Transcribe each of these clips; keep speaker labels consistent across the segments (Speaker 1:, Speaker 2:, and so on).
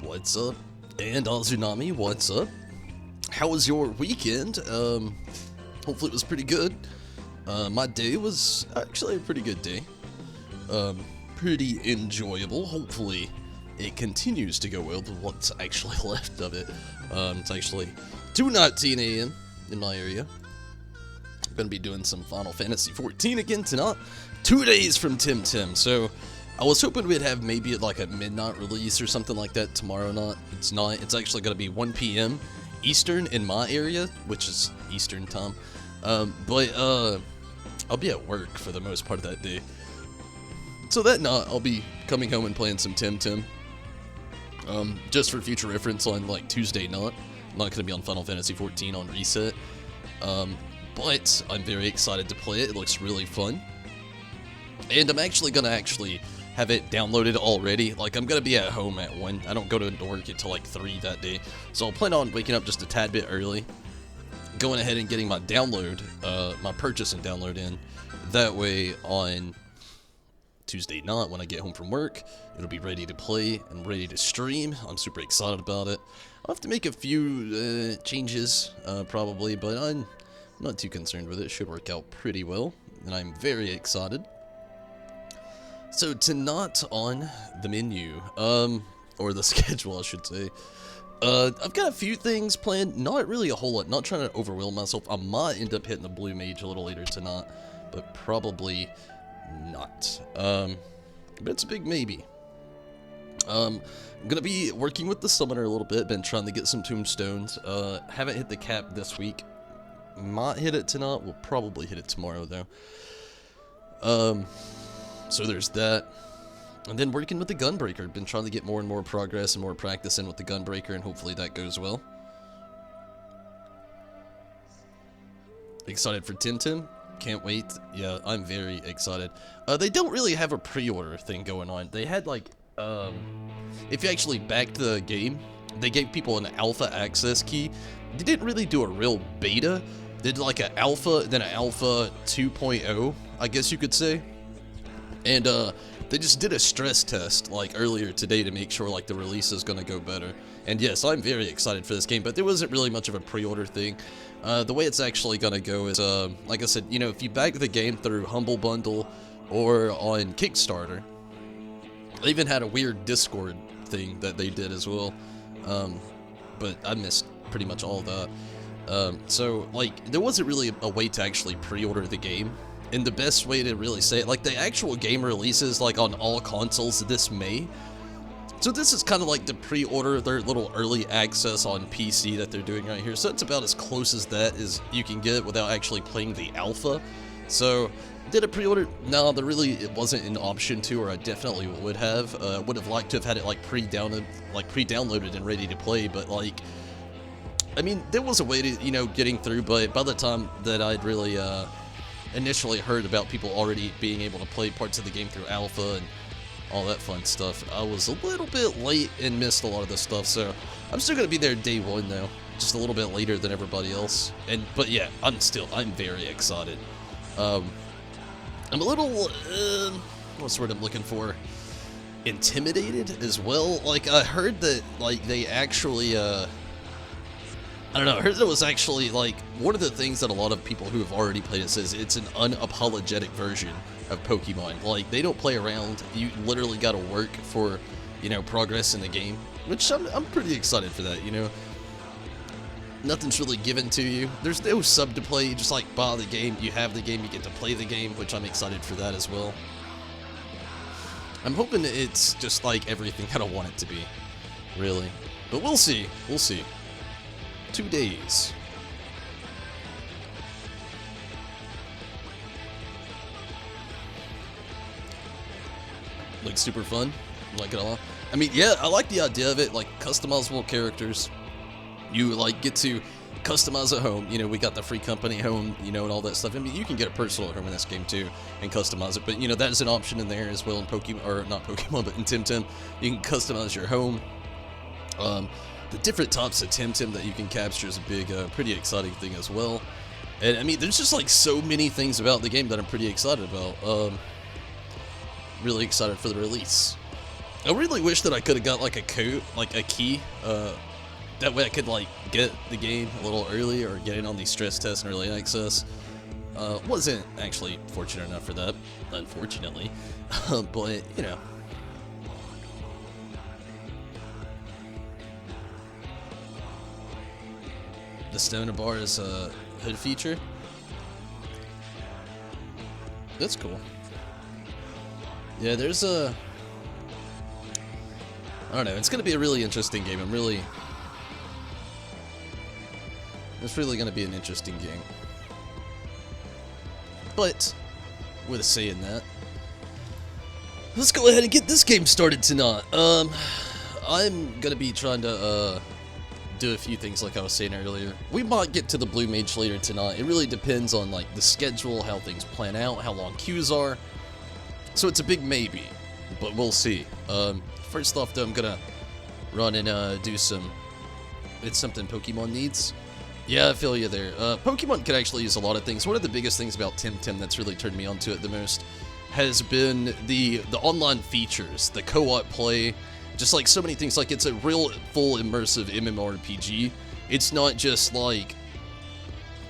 Speaker 1: What's up? And Azunami, what's up? How was your weekend? Hopefully it was pretty good. My day was actually a pretty good day. Pretty enjoyable. Hopefully it continues to go well with what's actually left of it. It's actually 2:19 a.m. in my area. I'm gonna be doing some Final Fantasy 14 again tonight. 2 days from Tim, so I was hoping we'd have maybe like a midnight release or something like that tomorrow night. It's not. It's actually gonna be 1 p.m. Eastern in my area, which is Eastern time. But I'll be at work for the most part of that day. So that night, I'll be coming home and playing some Tim. Just for future reference on like Tuesday night. I'm not going to be on Final Fantasy XIV on Reset. But I'm very excited to play it. It looks really fun. And I'm actually going to have it downloaded already. Like, I'm going to be at home at 1. I don't go to work until like 3 that day. So I'll plan on waking up just a tad bit early. Going ahead and getting my download, my purchase and download in. That way on Tuesday night when I get home from work, it'll be ready to play and ready to stream. I'm super excited about it. I'll have to make a few changes, probably, but I'm not too concerned with it. It should work out pretty well, and I'm very excited. So tonight on the menu, or the schedule, I should say, I've got a few things planned, not really a whole lot, not trying to overwhelm myself. I might end up hitting the Blue Mage a little later tonight, but probably not. But it's a big maybe. I'm gonna be working with the summoner a little bit, been trying to get some tombstones. Haven't hit the cap this week. Might hit it tonight, we'll probably hit it tomorrow though. So there's that. And then working with the Gunbreaker, been trying to get more and more progress and more practice in with the Gunbreaker, and hopefully that goes well. Excited for Tim. Can't wait. Yeah, I'm very excited. They don't really have a pre-order thing going on. They had like, if you actually backed the game, they gave people an alpha access key. They didn't really do a real beta. They did like an alpha, then an alpha 2.0, I guess you could say. And they just did a stress test like earlier today to make sure like the release is gonna go better. And yes, I'm very excited for this game, but there wasn't really much of a pre-order thing. The way it's actually gonna go is, like I said, you know, if you back the game through Humble Bundle or on Kickstarter, they even had a weird Discord thing that they did as well. But I missed pretty much all that. So like, there wasn't really a way to actually pre-order the game. And the best way to really say it, like the actual game releases like on all consoles this May. So this is kind of like the pre-order, their little early access on PC that they're doing right here. So it's about as close as that as you can get without actually playing the alpha. So did a pre-order? No, it wasn't an option to, or I definitely would have. Would have liked to have had it like pre-downloaded and ready to play, but like, I mean, there was a way to, you know, getting through, but by the time that I'd really, initially heard about people already being able to play parts of the game through alpha and all that fun stuff, I was a little bit late and missed a lot of this stuff, so I'm still going to be there day one though, just a little bit later than everybody else. But yeah, I'm very excited. I'm a little, what's the word I'm looking for? Intimidated as well. Like, I heard that, like, they actually, I don't know, I heard that it was actually, like, one of the things that a lot of people who have already played it says it's an unapologetic version of Pokemon. Like, they don't play around. You literally gotta work for, you know, progress in the game, which I'm pretty excited for that, you know. Nothing's really given to you. There's no sub to play. You just, like, buy the game, you have the game, you get to play the game, which I'm excited for that as well. I'm hoping it's just, like, everything I don't want it to be, really. But we'll see. We'll see. 2 days. Like, super fun. Like it a lot. I mean, yeah, I like the idea of it. Like, customizable characters. You, like, get to customize at home. You know, we got the free company home, you know, and all that stuff. I mean, you can get a personal home in this game, too, and customize it. But, you know, that is an option in there as well in Pokemon, or not Pokemon, but in Tim. You can customize your home. The different types of Tim that you can capture is a big, pretty exciting thing as well. And, I mean, there's just, like, so many things about the game that I'm pretty excited about. Really excited for the release. I really wish that I could have got, like, a code, like, a key. That way I could, like, get the game a little early or get in on these stress tests and early access. Wasn't actually fortunate enough for that, unfortunately. But, you know. The stamina bar is a hood feature. That's cool. Yeah, there's a... I don't know, it's gonna be a really interesting game. It's really gonna be an interesting game. But, with saying that, let's go ahead and get this game started tonight. I'm gonna be trying to do a few things like I was saying earlier. We might get to the Blue Mage later tonight. It really depends on like the schedule, how things plan out, how long queues are. So it's a big maybe, but we'll see. First off though, I'm gonna run and do some, it's something Pokemon needs. Yeah, I feel you there. Pokemon can actually use a lot of things. One of the biggest things about Tim that's really turned me onto it the most has been the online features, the co-op play, just like so many things. Like, it's a real full immersive MMORPG. It's not just like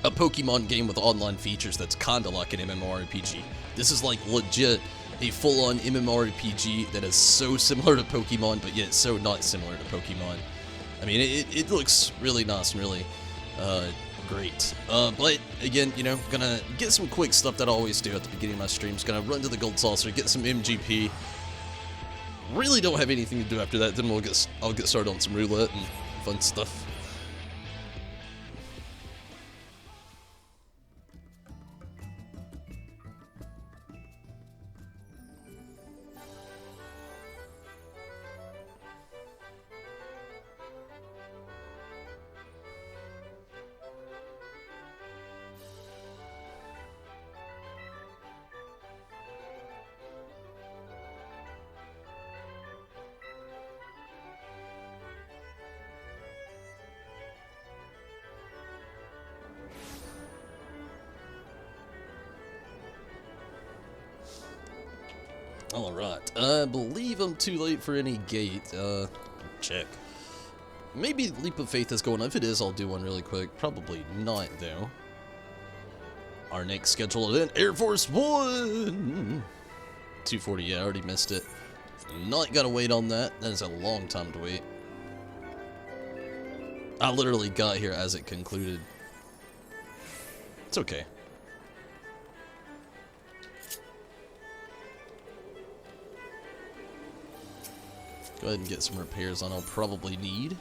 Speaker 1: a Pokemon game with online features that's kind of like an MMORPG. This is like legit a full-on MMORPG that is so similar to Pokemon, but yet so not similar to Pokemon. I mean, it looks really nice and really great. But again, you know, gonna get some quick stuff that I always do at the beginning of my streams. Gonna run to the Gold Saucer, get some MGP. Really don't have anything to do after that. Then I'll get started on some roulette and fun stuff. Alright, I believe I'm too late for any gate. Check. Maybe Leap of Faith is going on. If it is, I'll do one really quick. Probably not, though. Our next scheduled event, Air Force One! 240, yeah, I already missed it. Not gonna wait on that. That is a long time to wait. I literally got here as it concluded. It's okay. Go ahead and get some repairs on I'll probably need.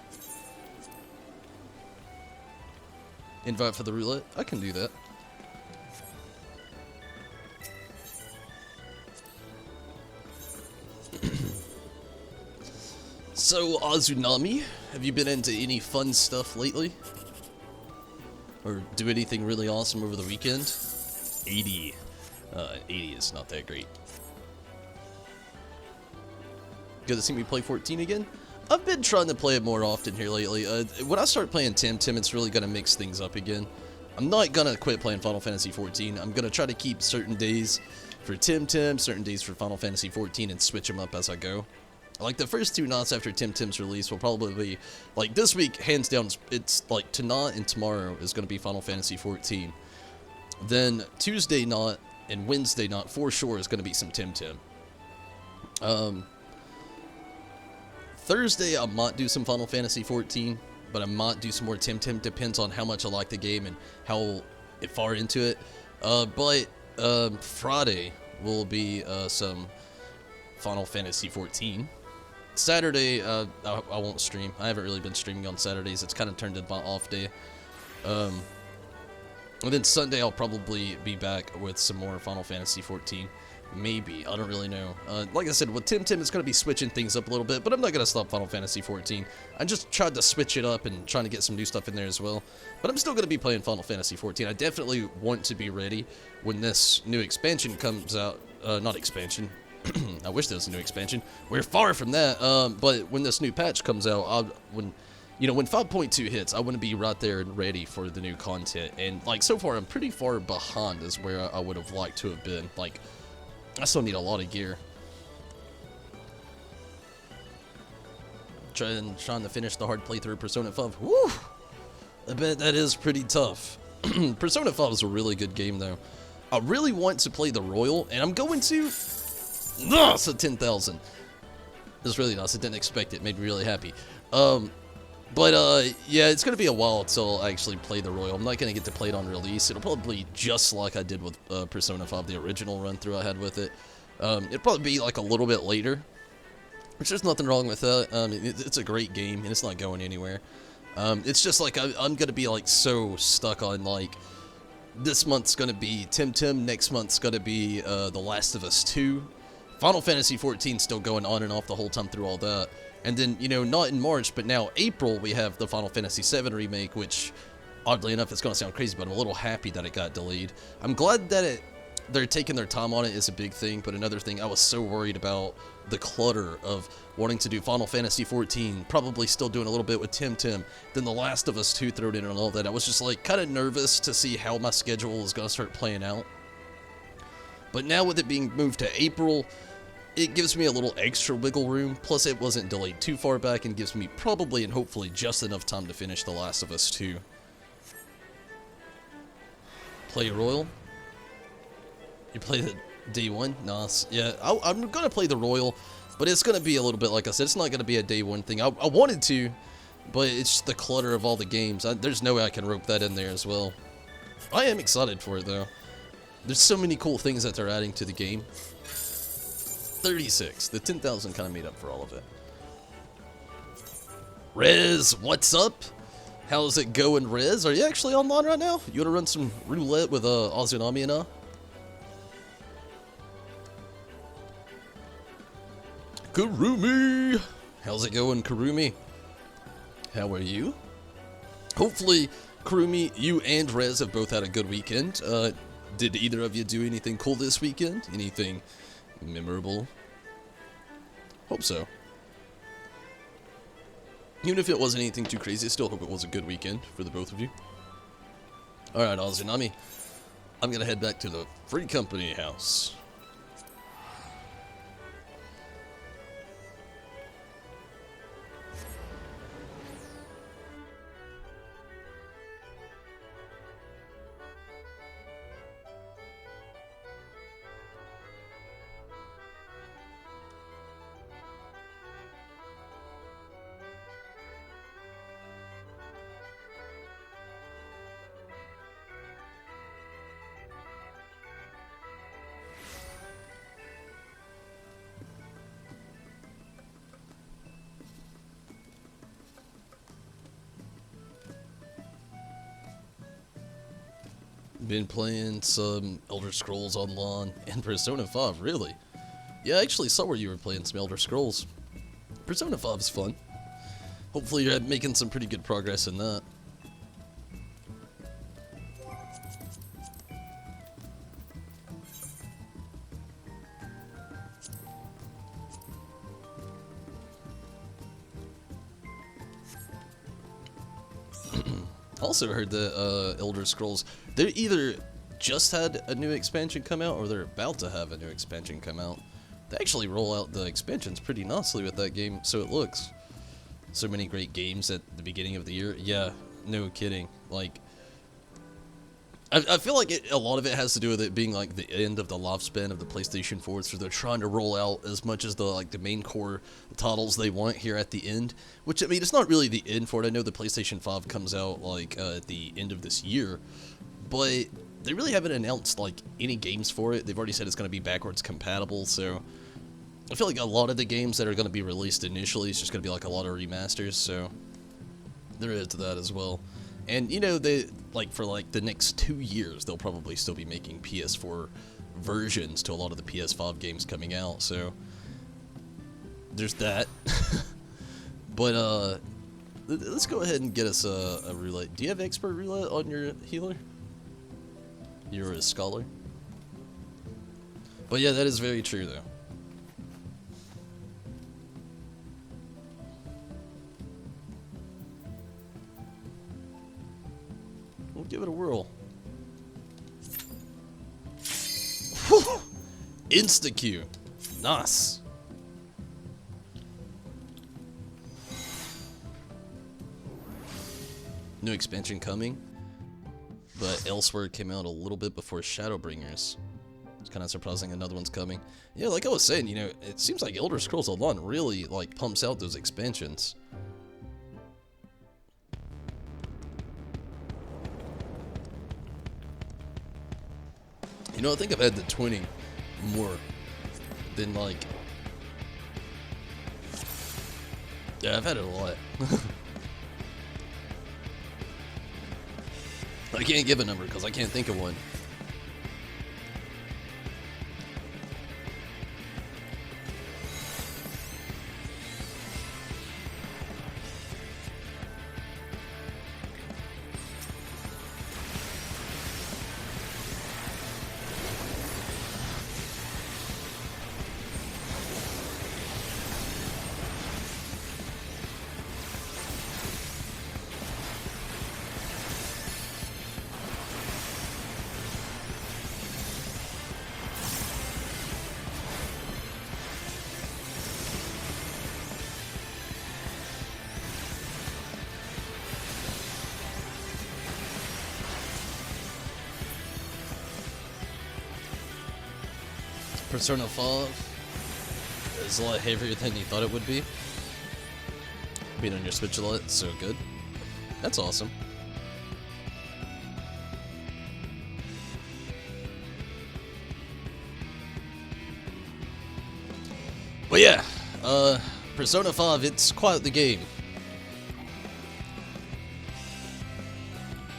Speaker 1: Invite for the roulette? I can do that. So, Azunami, have you been into any fun stuff lately? Or do anything really awesome over the weekend? 80. 80 is not that great. Good to see me play 14 again. I've been trying to play it more often here lately. When I start playing Tim, it's really going to mix things up again. I'm not going to quit playing Final Fantasy 14. I'm going to try to keep certain days for Tim, certain days for Final Fantasy 14, and switch them up as I go. Like, the first 2 nights after Tim's release will probably be, like, this week, hands down, it's like tonight and tomorrow is going to be Final Fantasy 14. Then Tuesday night and Wednesday night, for sure, is going to be some Tim. Thursday, I might do some Final Fantasy 14, but I might do some more Tim. Depends on how much I like the game and how far into it. But Friday will be some Final Fantasy 14. Saturday, I won't stream. I haven't really been streaming on Saturdays. It's kind of turned into my off day. And then Sunday, I'll probably be back with some more Final Fantasy 14. Maybe. I don't really know. Like I said, with Tim, it's going to be switching things up a little bit, but I'm not going to stop Final Fantasy 14. I just tried to switch it up and trying to get some new stuff in there as well. But I'm still going to be playing Final Fantasy 14. I definitely want to be ready when this new expansion comes out. Not expansion. I wish there was a new expansion. We're far from that. But when this new patch comes out, when 5.2 hits, I want to be right there and ready for the new content. And, like, so far, I'm pretty far behind is where I would have liked to have been. Like, I still need a lot of gear. Trying to finish the hard playthrough of Persona 5. Woo! I bet that is pretty tough. Persona 5 is a really good game, though. I really want to play the Royal, and I'm going to. Ugh, so 10,000. It's really nice. I didn't expect it. Made me really happy. Yeah, it's going to be a while until I actually play the Royal. I'm not going to get to play it on release. It'll probably be just like I did with Persona 5, the original run-through I had with it. It'll probably be like a little bit later, which there's nothing wrong with that. It's a great game, and it's not going anywhere. It's just like I'm going to be like so stuck on like this month's going to be Tim, next month's going to be The Last of Us 2. Final Fantasy XIV still going on and off the whole time through all that. And then, you know, not in March, but now April, we have the Final Fantasy VII Remake, which, oddly enough, it's going to sound crazy, but I'm a little happy that it got delayed. I'm glad that they're taking their time on it is a big thing, but another thing, I was so worried about the clutter of wanting to do Final Fantasy XIV, probably still doing a little bit with Tim, then The Last of Us 2 thrown in and all that. I was just, like, kind of nervous to see how my schedule is going to start playing out. But now with it being moved to April, it gives me a little extra wiggle room, plus it wasn't delayed too far back and gives me probably and hopefully just enough time to finish The Last of Us 2. Play Royal? You play the day one? Nice. Yeah, I'm going to play the Royal, but it's going to be a little bit, like I said, it's not going to be a day one thing. I wanted to, but it's just the clutter of all the games. There's no way I can rope that in there as well. I am excited for it, though. There's so many cool things that they're adding to the game. 36. The 10,000 kind of made up for all of it. Rez, what's up? How's it going, Rez? Are you actually online right now? You want to run some roulette with Azunami and Kurumi! How's it going, Kurumi? How are you? Hopefully, Kurumi, you and Rez have both had a good weekend. Did either of you do anything cool this weekend? Anything memorable? Hope so. Even if it wasn't anything too crazy, I still hope it was a good weekend for the both of you. Alright, Azunami. I'm gonna head back to the Free Company house. Been playing some Elder Scrolls Online and Persona 5, really? Yeah, I actually saw where you were playing some Elder Scrolls. Persona 5 is fun. Hopefully you're making some pretty good progress in that. Also heard that Elder Scrolls, they either just had a new expansion come out or they're about to have a new expansion come out. They actually roll out the expansions pretty nicely with that game, so it looks. So many great games at the beginning of the year. Yeah, no kidding. Like, I feel like a lot of it has to do with it being like the end of the lifespan of the PlayStation 4, so they're trying to roll out as much as the main core titles they want here at the end. Which, I mean, it's not really the end for it. I know the PlayStation 5 comes out at the end of this year, but they really haven't announced like any games for it. They've already said it's going to be backwards compatible, so I feel like a lot of the games that are going to be released initially is just going to be like a lot of remasters. So there is that as well. And, you know, they, for the next 2 years, they'll probably still be making PS4 versions to a lot of the PS5 games coming out, so there's that. But, let's go ahead and get us a roulette. Do you have expert roulette on your healer? You're a scholar? But yeah, that is very true, though. We'll give it a whirl. Insta-Q. Nice. New expansion coming, but Elsewhere came out a little bit before Shadowbringers. It's kind of surprising another one's coming. Yeah, like I was saying, you know, it seems like Elder Scrolls Online really, pumps out those expansions. You know, I think I've had the 20 more than, yeah, I've had it a lot. I can't give a number because I can't think of one. Persona 5 is a lot heavier than you thought it would be. Being on your Switch a lot, so good. That's awesome. But yeah, Persona 5, it's quite the game.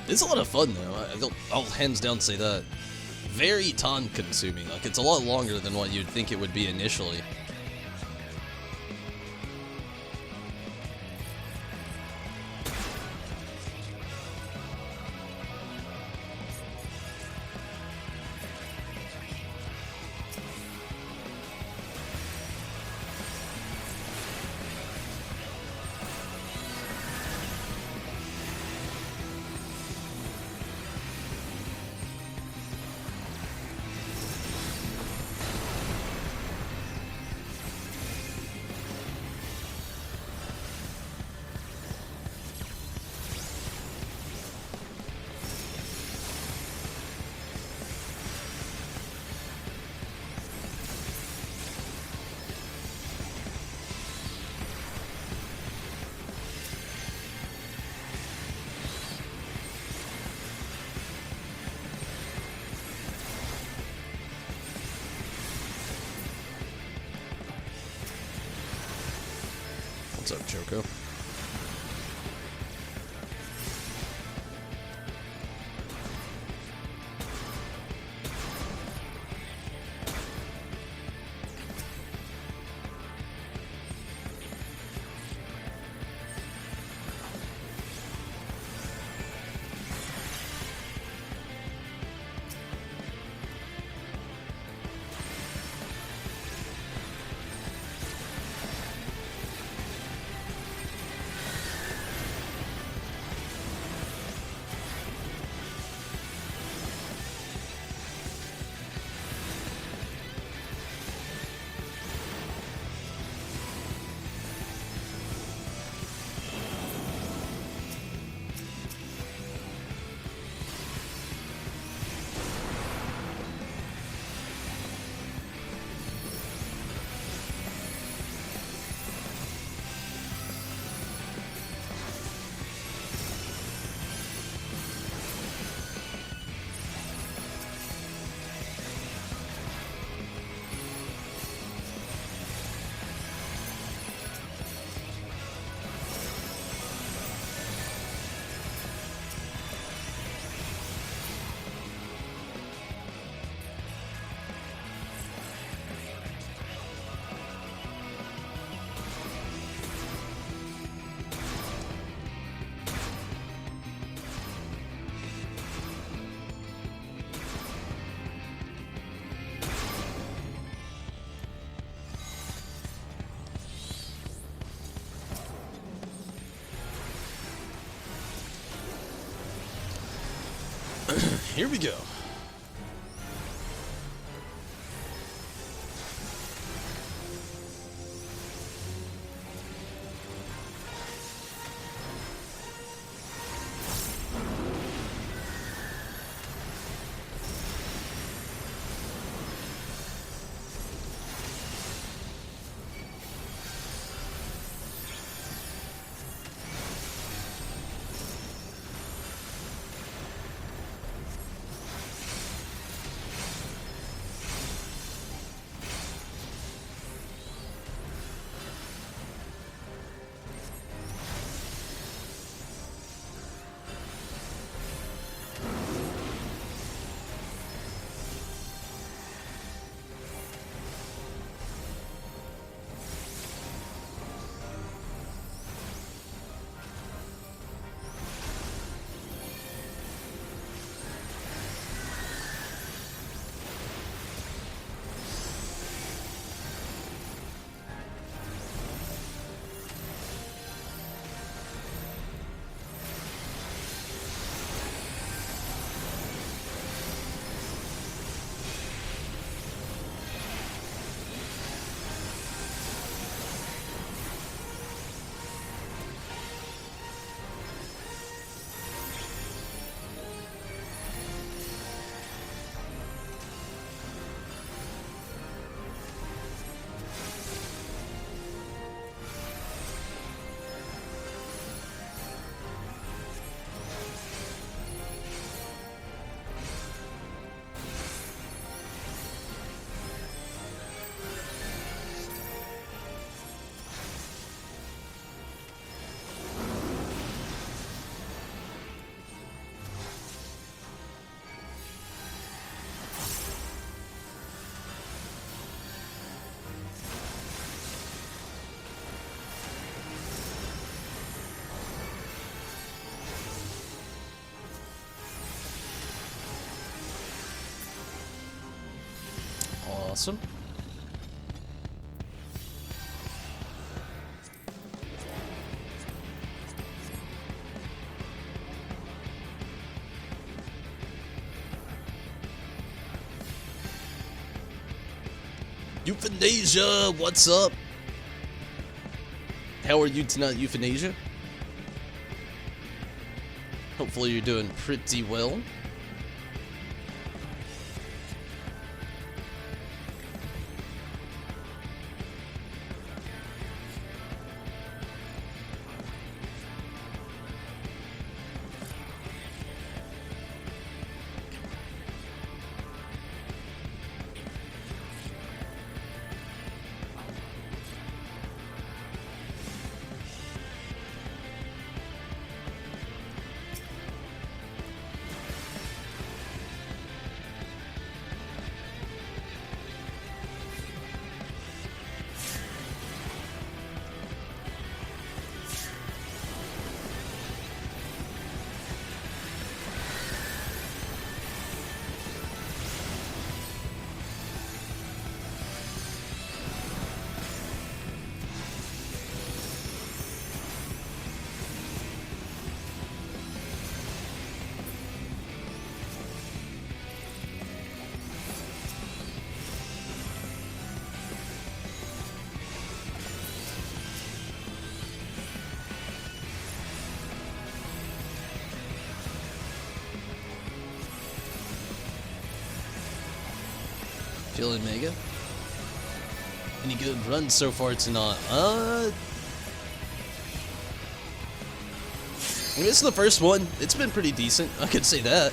Speaker 1: It's a lot of fun though, I'll hands down say that. Very time consuming, like it's a lot longer than what you'd think it would be initially. What's up, Choco? Here we go. awesome. Euthanasia, what's up? How are you tonight, Euthanasia? Hopefully you're doing pretty well. Feeling mega? Any good runs so far tonight? I mean, this is the first one. It's been pretty decent. I could say that.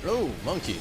Speaker 1: Oh, monkey.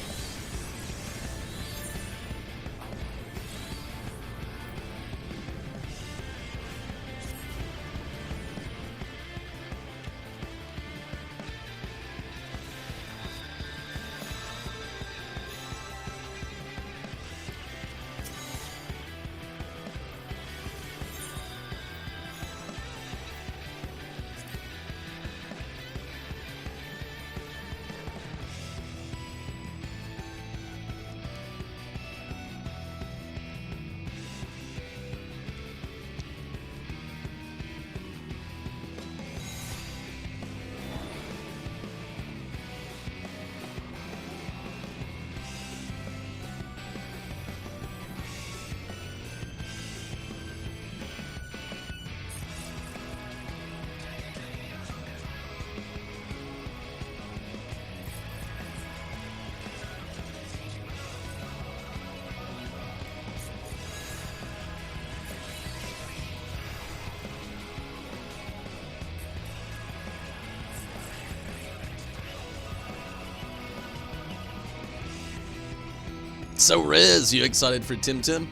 Speaker 1: So Riz, you excited for Tim Tim?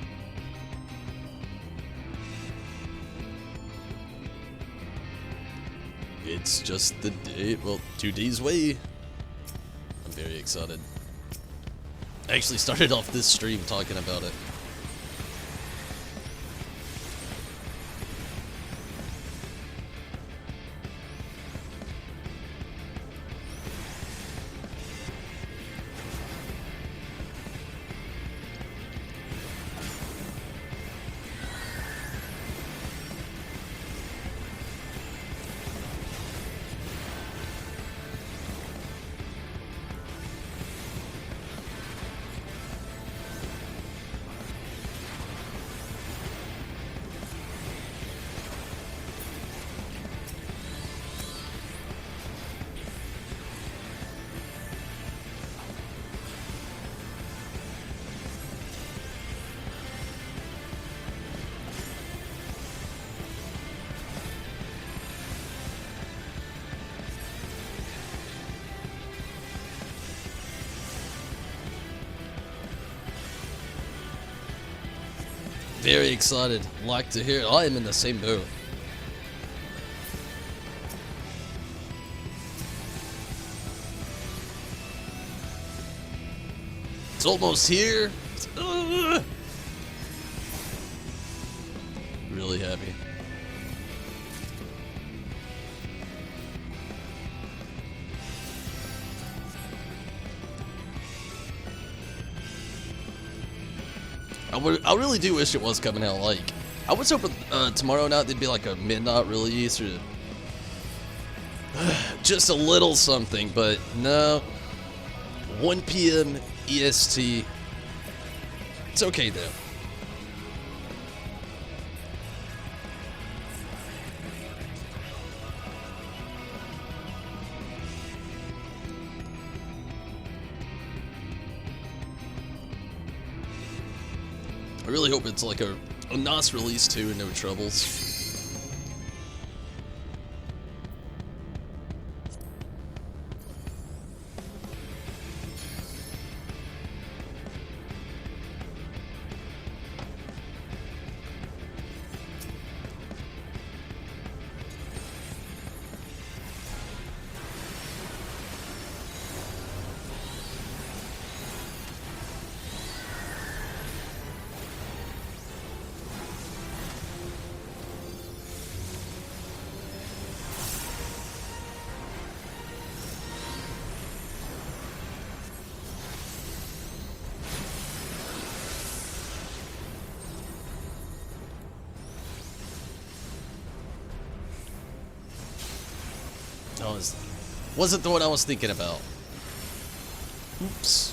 Speaker 1: It's just the day, well, 2 days away. I'm very excited. I actually started off this stream talking about it. Very excited. Like to hear it. I am in the same boat. It's almost here. Really happy. I really do wish it was coming out. Like, I was hoping tomorrow night there'd be like a midnight release or just a little something, but no. 1 p.m. EST. It's okay though. I really hope it's like a nice release too and no troubles. Wasn't the one I was thinking about. Oops.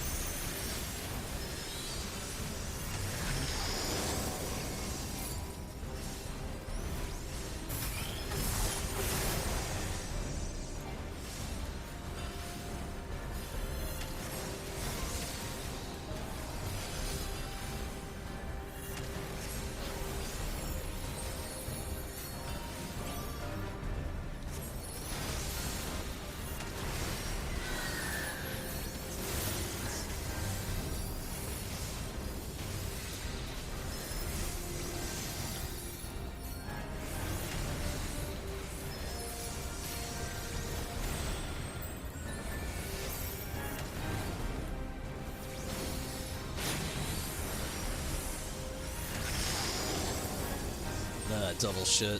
Speaker 1: Double shit.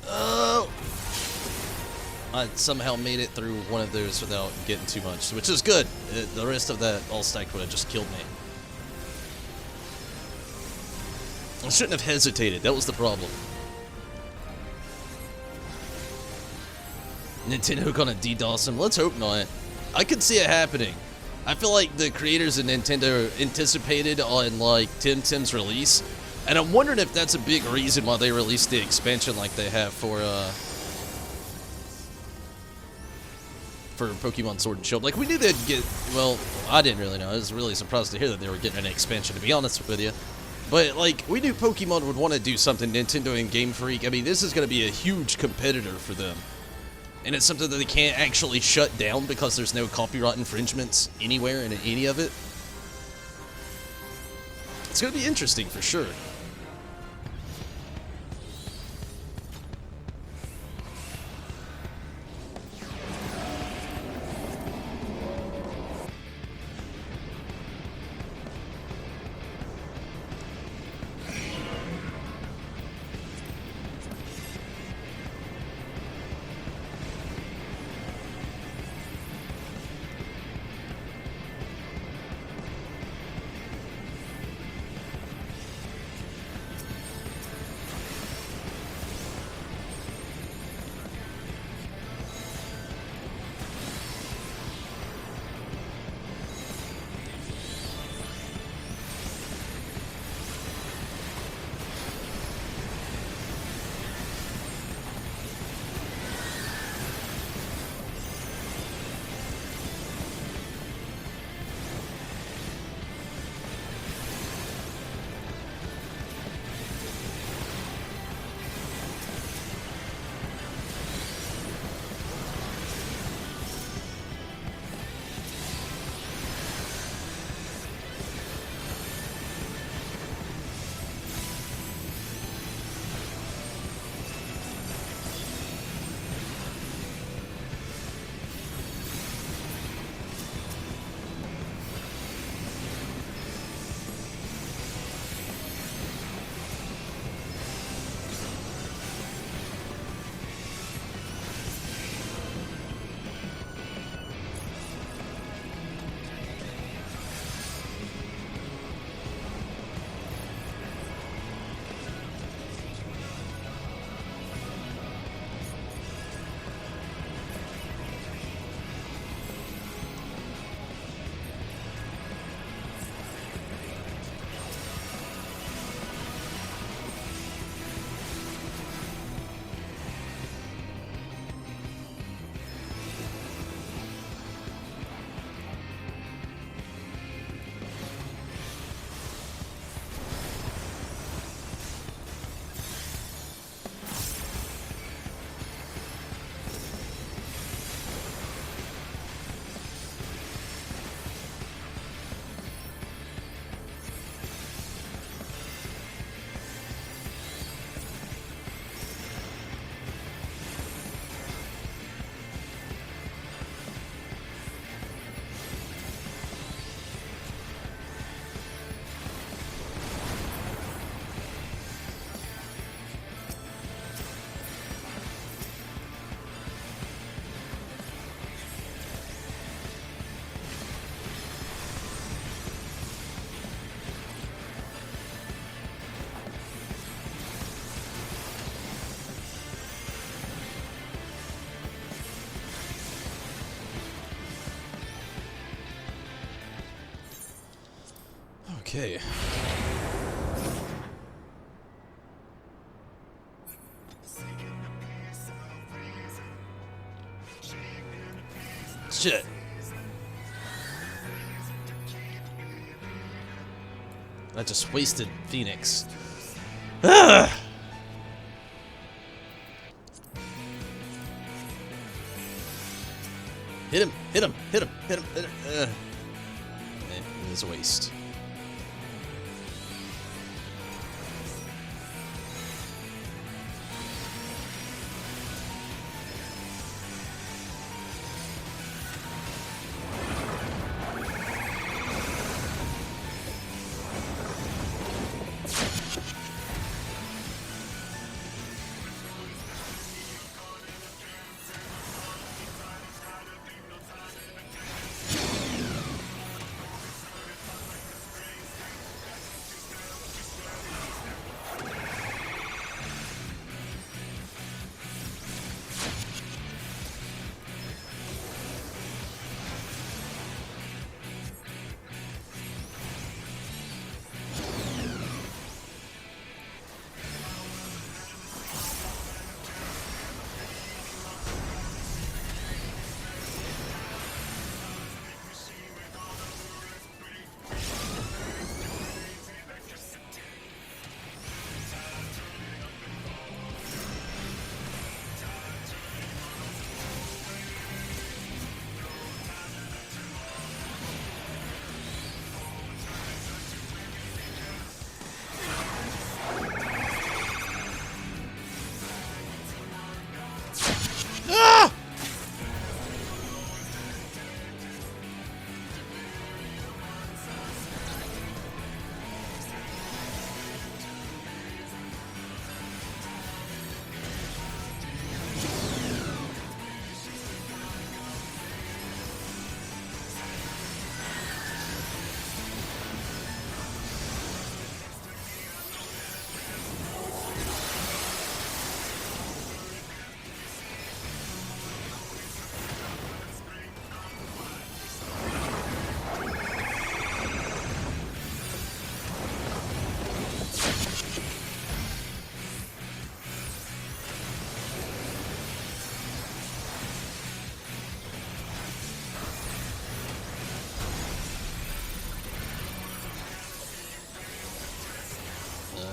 Speaker 1: Oh! I somehow made it through one of those without getting too much, which is good. The rest of that all stacked would have just killed me. I shouldn't have hesitated. That was the problem. Nintendo gonna DDoS him? Let's hope not. I could see it happening. I feel like the creators of Nintendo anticipated on like Tim's release. And I'm wondering if that's a big reason why they released the expansion like they have for Pokemon Sword and Shield. Like, we knew they'd get, well, I didn't really know. I was really surprised to hear that they were getting an expansion, to be honest with you. But, like, we knew Pokemon would want to do something, Nintendo and Game Freak. I mean, this is going to be a huge competitor for them. And it's something that they can't actually shut down because there's no copyright infringements anywhere in any of it. It's going to be interesting for sure. Okay. Shit. I just wasted Phoenix. Ah! Hit him, hit him, hit him, hit him, hit him. It was a waste. Ah!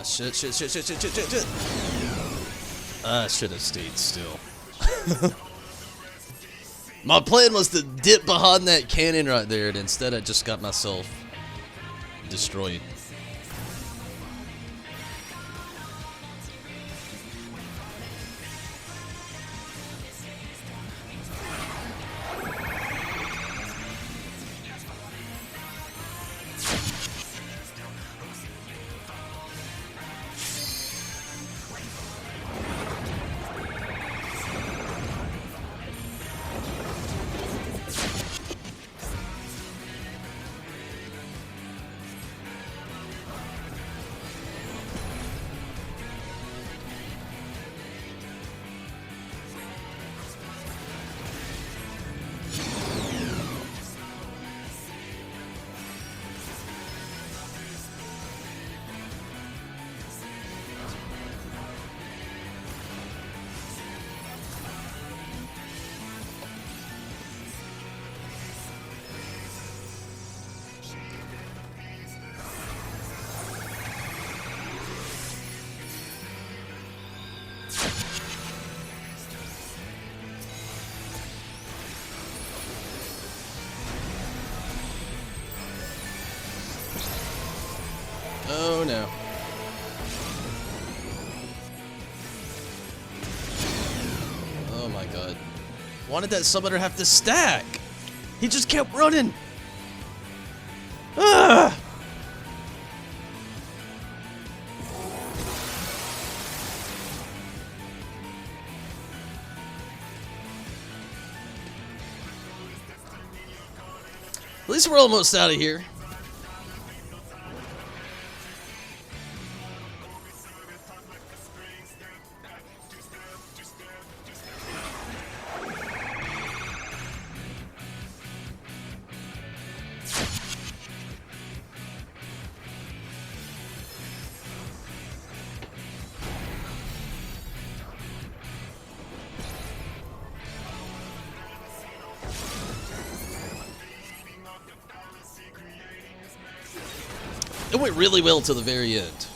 Speaker 1: Shit. I should have stayed still. My plan was to dip behind that cannon right there, and instead I just got myself destroyed. Oh no. Oh my god. Why did that summoner have to stack? He just kept running. Ah! At least we're almost out of here. It went really well to the very end.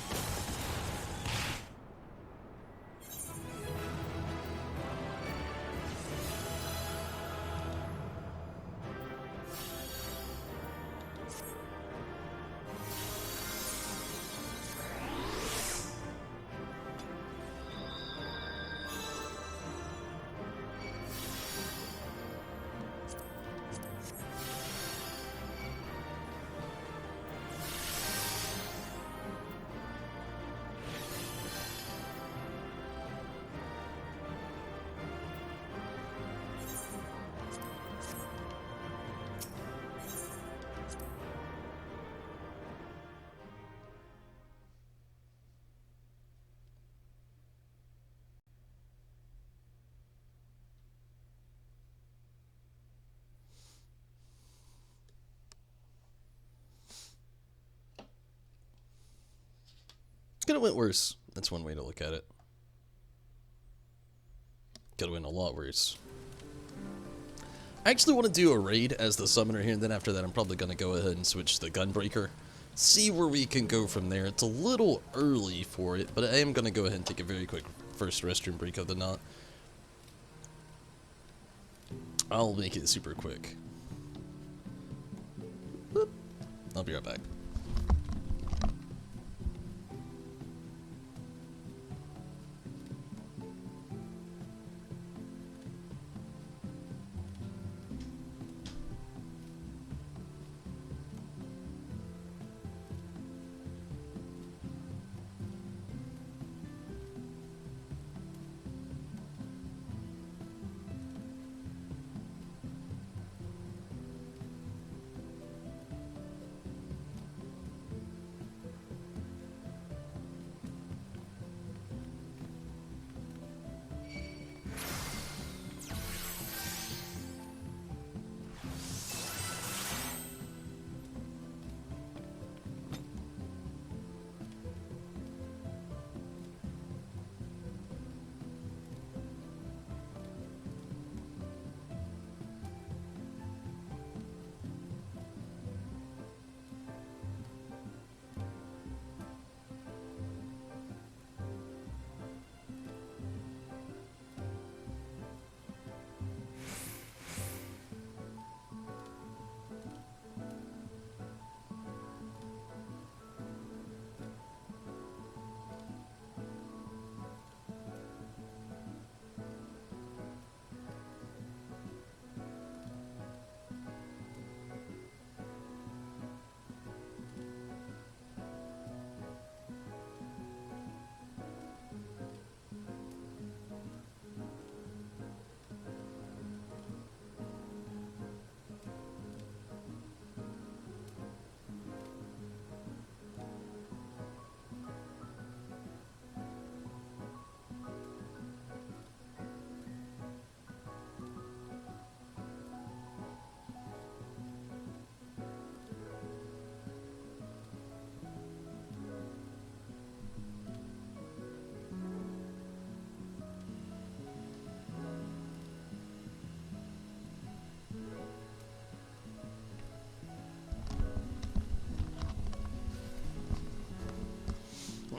Speaker 1: Could have went worse. That's one way to look at it. Could have went a lot worse. I actually want to do a raid as the summoner here, and then after that I'm probably going to go ahead and switch to Gunbreaker. See where we can go from there. It's a little early for it, but I am going to go ahead and take a very quick first restroom break of the night. I'll make it super quick. Boop. I'll be right back.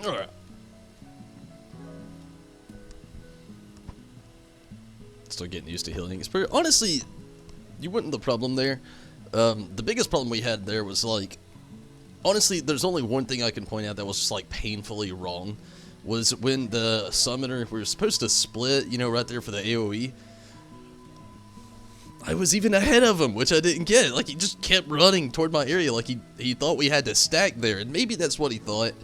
Speaker 1: Alright. Still getting used to healing. It's pretty, honestly, you weren't the problem there. The biggest problem we had there was, like, honestly, there's only one thing I can point out that was just, like, painfully wrong. Was when the summoner, we were supposed to split, you know, right there for the AoE. I was even ahead of him, which I didn't get. Like, he just kept running toward my area like he thought we had to stack there. And maybe that's what he thought.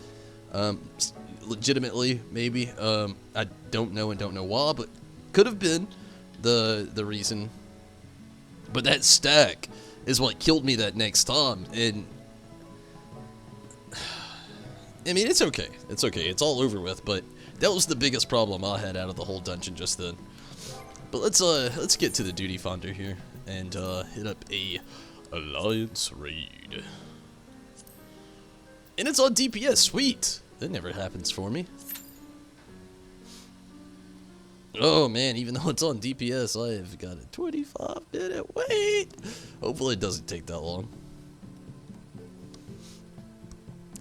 Speaker 1: Legitimately, maybe. I don't know and don't know why, but could have been the reason. But that stack is what killed me that next time. And I mean, it's okay. It's okay. It's all over with, but that was the biggest problem I had out of the whole dungeon just then. But let's get to the duty finder here and hit up a alliance raid. And it's on DPS, sweet. That never happens for me. Oh man, even though it's on DPS, I've got a 25-minute wait. Hopefully it doesn't take that long.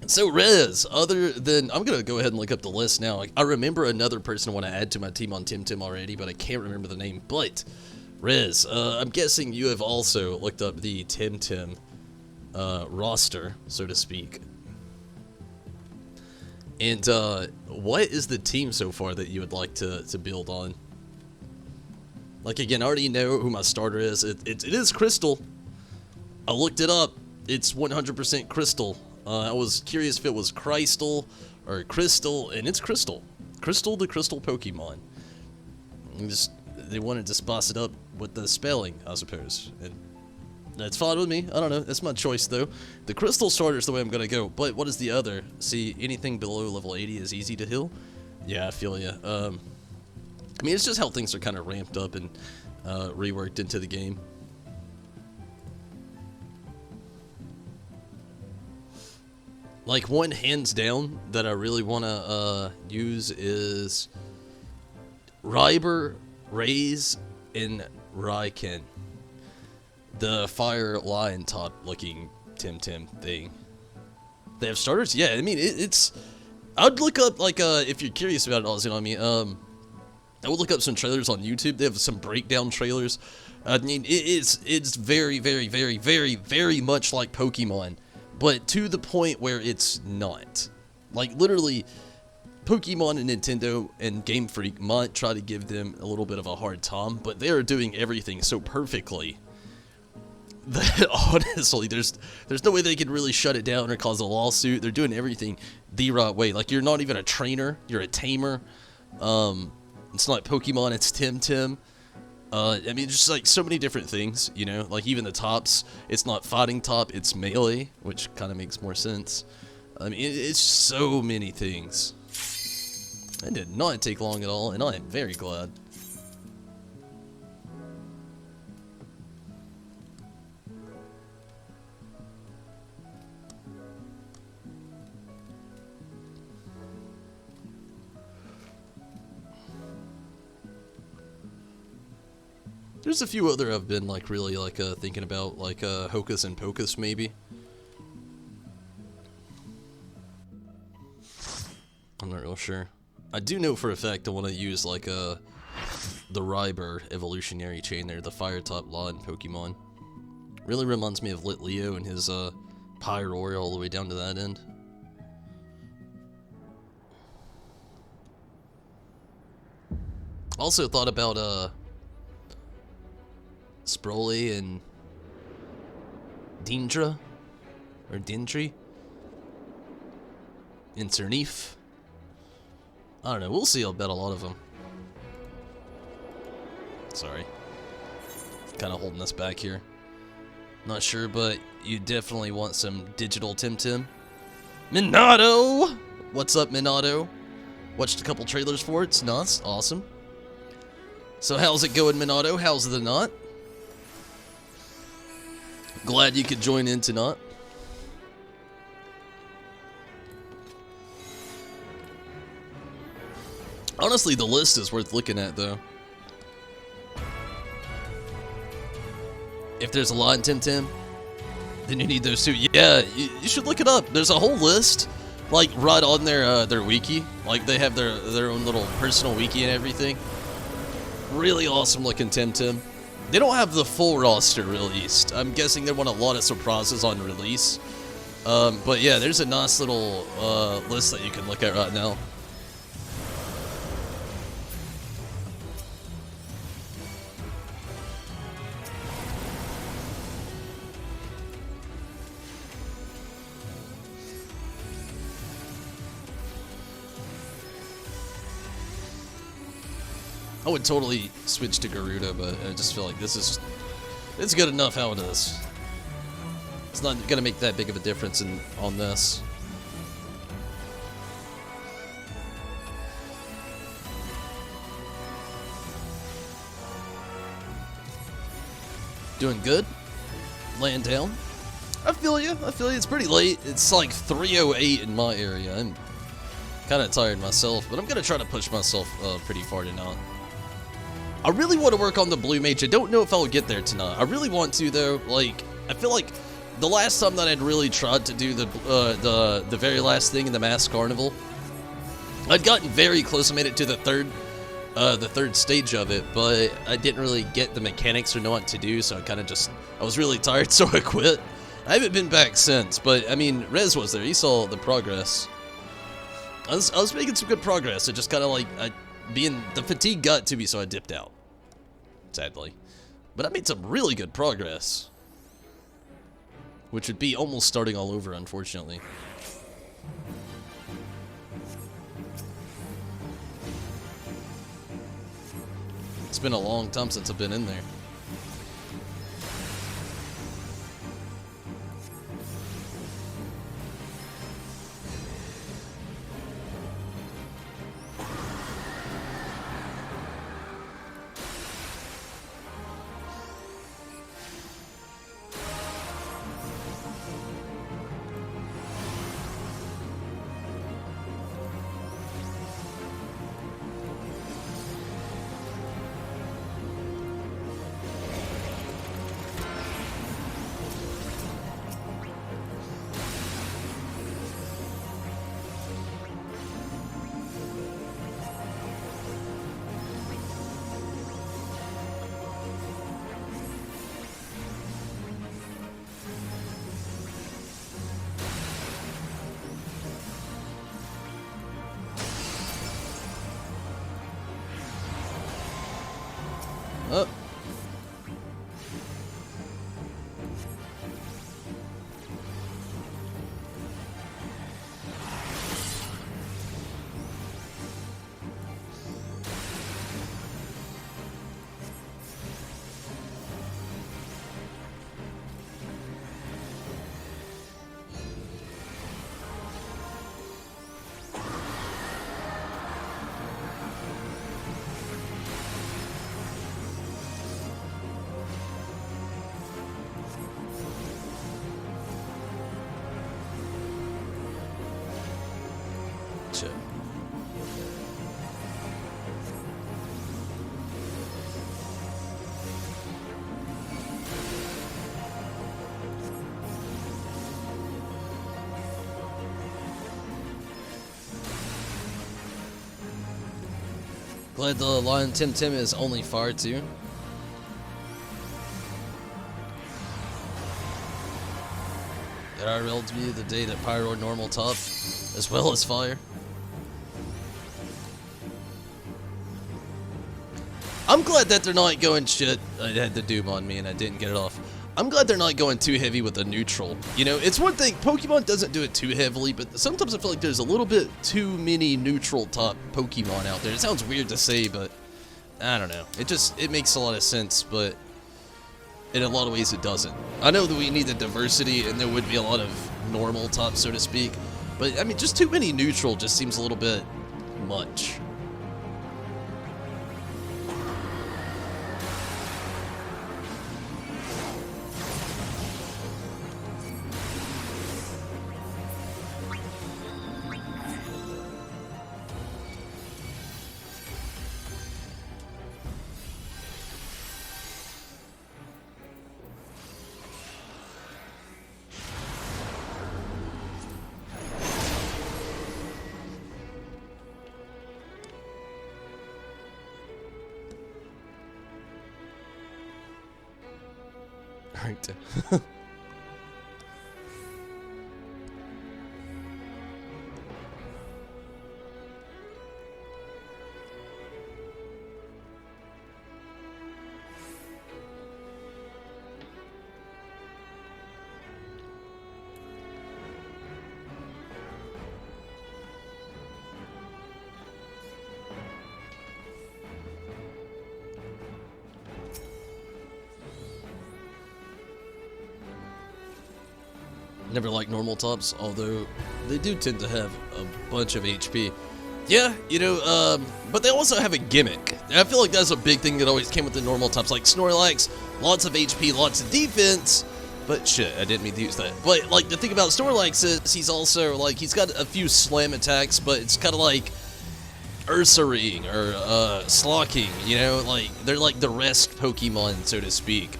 Speaker 1: So Rez, other than, I'm gonna go ahead and look up the list now. I remember another person I want to add to my team on Tim already, but I can't remember the name. But Rez, I'm guessing you have also looked up the Tim roster, so to speak. And what is the team so far that you would like to build on? Like, again, I already know who my starter is. It is Crystal. I looked it up. It's 100% Crystal. I was curious if it was Crystal or Crystal, and it's Crystal. Crystal, the Crystal Pokemon. They wanted to spice it up with the spelling, I suppose. And that's fine with me. I don't know. That's my choice, though. The Crystal starter is the way I'm going to go. But what is the other? See, anything below level 80 is easy to heal? Yeah, I feel ya. I mean, it's just how things are kind of ramped up and reworked into the game. Like, one hands down that I really want to use is Ryber, Raze, and Raiken. The fire lion top looking Tim thing. They have starters? Yeah, I mean, it's... I would look up, like, if you're curious about it, also, you know what I mean? I would look up some trailers on YouTube. They have some breakdown trailers. I mean, it's very, very, very, very, very much like Pokemon. But to the point where it's not. Like, literally, Pokemon and Nintendo and Game Freak might try to give them a little bit of a hard time, but they are doing everything so perfectly that, honestly, there's no way they could really shut it down or cause a lawsuit. They're doing everything the right way. Like, you're not even a trainer, you're a tamer. It's not Pokemon, it's Tim. I mean, just like so many different things, you know, like even the tops, it's not fighting top, it's melee, which kind of makes more sense. I mean, it's so many things. It did not take long at all, and I am very glad. There's a few other I've been like really like thinking about, like Hocus and Pocus maybe. I'm not real sure. I do know for a fact I want to use like the Ryber evolutionary chain there, the fire top lawn Pokemon. Really reminds me of Lit Leo and his Pyroar all the way down to that end. Also thought about Sproly and Dindra, or Dindri, and Cerneef. I don't know, we'll see about a lot of them. Sorry. Kind of holding us back here. Not sure, but you definitely want some digital Tim. Minato! What's up, Minato? Watched a couple trailers for it, it's nuts, awesome. So how's it going, Minato? How's the knot? Glad you could join in tonight. Honestly, the list is worth looking at, though. If there's a lot in Tim, then you need those two. Yeah, you should look it up. There's a whole list, like right on their wiki. Like they have their own little personal wiki and everything. Really awesome looking Tim. They don't have the full roster released. I'm guessing they want a lot of surprises on release. But yeah, there's a nice little list that you can look at right now. I would totally switch to Garuda, but I just feel like it's good enough how it is. It's not gonna make that big of a difference on this. Doing good? Laying down? I feel you. It's pretty late. It's like 3:08 in my area. I'm kind of tired myself, but I'm gonna try to push myself pretty far tonight. I really want to work on the Blue Mage. I don't know if I'll get there tonight. I really want to, though. Like, I feel like the last time that I'd really tried to do the very last thing in the Mass Carnival, I'd gotten very close. I made it to the third stage of it, but I didn't really get the mechanics or know what to do, so I was really tired, so I quit. I haven't been back since, but I mean, Rez was there. He saw the progress. I was making some good progress. It just kind of like the fatigue got to me, so I dipped out. Sadly, but I made some really good progress, which would be almost starting all over, unfortunately. It's been a long time since I've been in there. Oh. Shit. Glad the Lion Tim Tim is only fire too. That I railed me the day that Pyro normal top as well as fire. I'm glad that they're not going shit. I had the Doom on me and I didn't get it off. I'm glad they're not going too heavy with the neutral. You know, it's one thing, Pokemon doesn't do it too heavily, but sometimes I feel like there's a little bit too many neutral top Pokemon out there. It sounds weird to say, but I don't know. It makes a lot of sense, but in a lot of ways it doesn't. I know that we need the diversity and there would be a lot of normal top, so to speak, but I mean, just too many neutral just seems a little bit much. Right. Never liked normal tops, although they do tend to have a bunch of HP. Yeah, you know, but they also have a gimmick. I feel like that's a big thing that always came with the normal tops, like Snorlax, lots of HP, lots of defense, but shit, I didn't mean to use that. But, like, the thing about Snorlax is he's also, like, he's got a few slam attacks, but it's kind of like Ursaring or Slocking, you know, like, they're like the rest Pokemon, so to speak.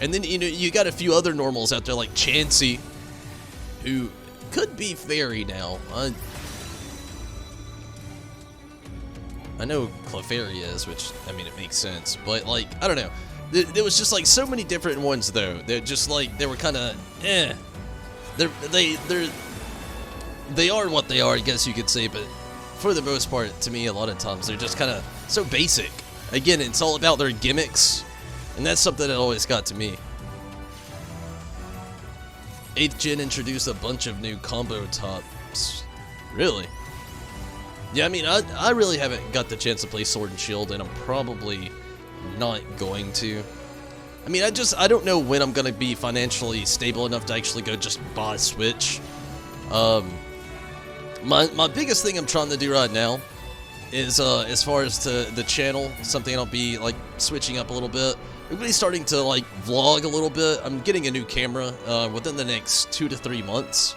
Speaker 1: And then, you know, you got a few other normals out there like Chansey, who could be Fairy now. I know Clefairy is, which, I mean, it makes sense. But, like, I don't know. There was just, like, so many different ones, though. They're just, like, they were kind of, eh. They are what they are, I guess you could say. But for the most part, to me, a lot of times, they're just kind of so basic. Again, it's all about their gimmicks. And that's something that always got to me. 8th gen introduced a bunch of new combo tops. Really? Yeah, I mean, I really haven't got the chance to play Sword and Shield, and I'm probably not going to. I mean, I don't know when I'm going to be financially stable enough to actually go just buy a Switch. My biggest thing I'm trying to do right now is, as far as to the channel, something I'll be, like, switching up a little bit. I'm really starting to, like, vlog a little bit. I'm getting a new camera within the next 2 to 3 months.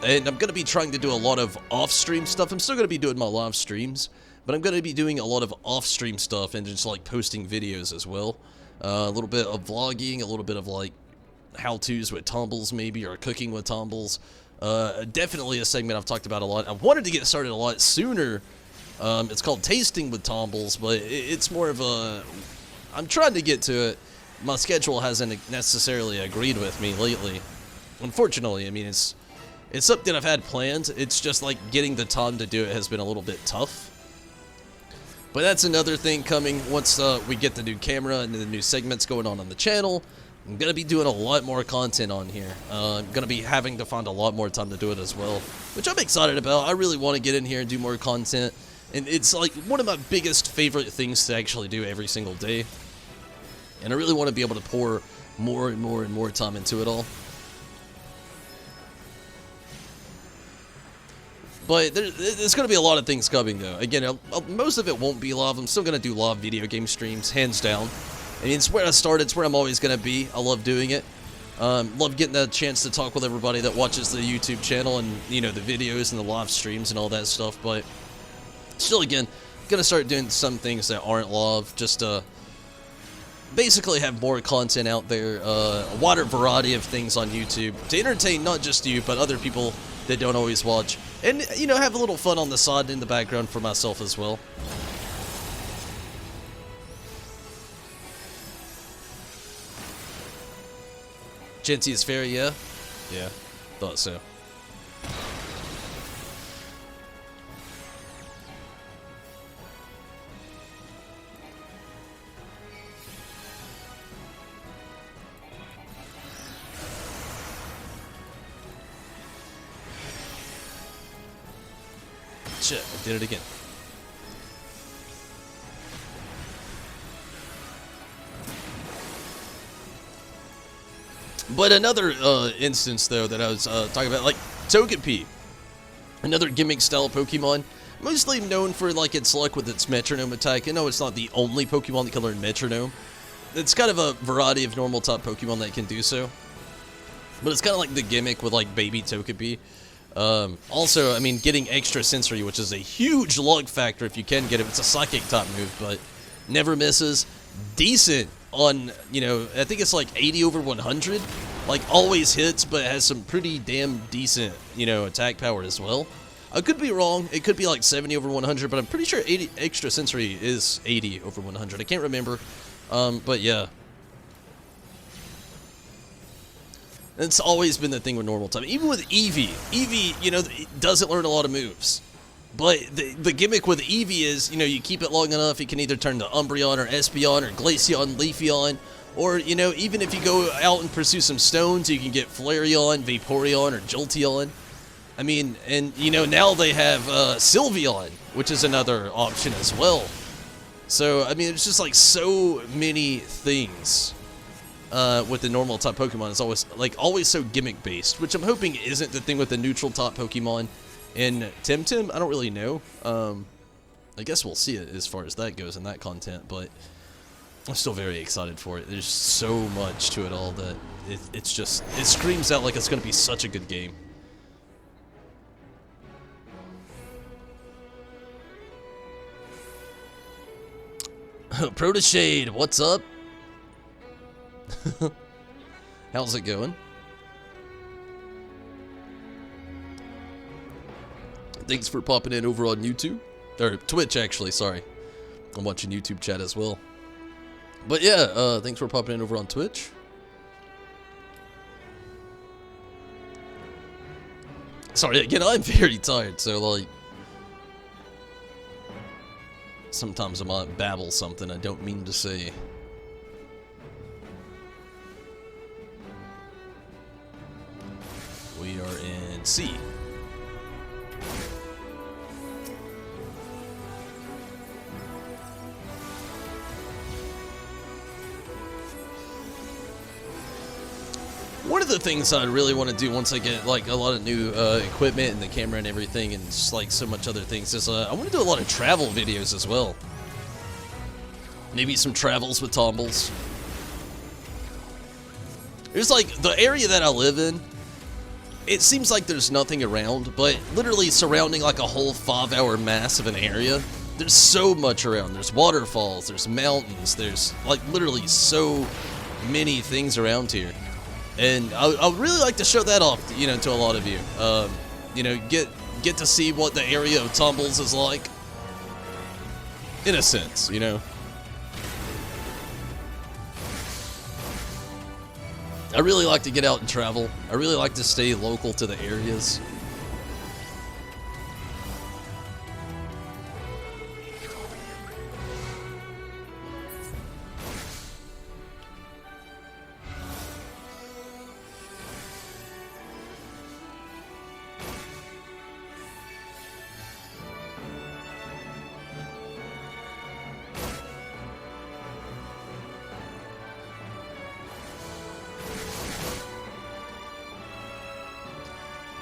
Speaker 1: And I'm going to be trying to do a lot of off-stream stuff. I'm still going to be doing my live streams, but I'm going to be doing a lot of off-stream stuff and just, like, posting videos as well. A little bit of vlogging, a little bit of, like, how-tos with tumbles, maybe, or cooking with tumbles. Definitely a segment I've talked about a lot. I wanted to get started a lot sooner. It's called Tasting with Tumbles, but it's more of a... I'm trying to get to it. My schedule hasn't necessarily agreed with me lately. Unfortunately, I mean, it's something I've had planned. It's just like getting the time to do it has been a little bit tough. But that's another thing coming once we get the new camera and the new segments going on the channel. I'm going to be doing a lot more content on here. I'm going to be having to find a lot more time to do it as well, which I'm excited about. I really want to get in here and do more content. And it's like one of my biggest favorite things to actually do every single day. And I really want to be able to pour more and more and more time into it all. But there's going to be a lot of things coming, though. Again, most of it won't be live. I'm still going to do live video game streams, hands down. I mean, it's where I started. It's where I'm always going to be. I love doing it. Love getting the chance to talk with everybody that watches the YouTube channel and, you know, the videos and the live streams and all that stuff. But still, again, going to start doing some things that aren't live, just to basically have more content out there, a wider variety of things on YouTube to entertain not just you, but other people that don't always watch. And, you know, have a little fun on the side in the background for myself as well. Genty is fair, yeah? Yeah, thought so. Shit, I did it again. But another instance, though, that I was talking about, like Togepi, another gimmick-style Pokemon, mostly known for, like, its luck with its Metronome attack. I know it's not the only Pokemon that can learn Metronome. It's kind of a variety of normal-type Pokemon that can do so. But it's kind of like the gimmick with, like, Baby Togepi. Also, I mean, getting Extra Sensory, which is a huge luck factor if you can get it. It's a Psychic-type move, but never misses. Decent on, you know, I think it's like 80 over 100. Like, always hits, but has some pretty damn decent, you know, attack power as well. I could be wrong. It could be like 70 over 100, but I'm pretty sure 80 Extra Sensory is 80 over 100. I can't remember. But yeah. It's always been the thing with normal time. Even with Eevee. Eevee, you know, it doesn't learn a lot of moves. But the gimmick with Eevee is, you know, you keep it long enough, it can either turn to Umbreon or Espeon or Glaceon, Leafeon. Or, you know, even if you go out and pursue some stones, you can get Flareon, Vaporeon, or Jolteon. I mean, and, you know, now they have Sylveon, which is another option as well. So, I mean, it's just like so many things. With the normal type Pokemon, it's always so gimmick based, which I'm hoping isn't the thing with the neutral type Pokemon. In Temtem, I don't really know. I guess we'll see it as far as that goes in that content, but I'm still very excited for it. There's so much to it all that it screams out like it's going to be such a good game. Proteshade, what's up? How's it going? Thanks for popping in over on YouTube. Or Twitch, actually, sorry. I'm watching YouTube chat as well. But yeah, thanks for popping in over on Twitch. Sorry, again, I'm very tired, so like... sometimes I might babble something I don't mean to say. We are in C. One of the things I really want to do once I get like a lot of new equipment and the camera and everything and just like so much other things is I want to do a lot of travel videos as well. Maybe some travels with Tombles. There's like the area that I live in, it seems like there's nothing around, but literally surrounding like a whole 5-hour mass of an area, there's so much around. There's waterfalls, there's mountains, there's like literally so many things around here. And I would really like to show that off, you know, to a lot of you. You know, get to see what the area of Tumbles is like. In a sense, you know. I really like to get out and travel. I really like to stay local to the areas.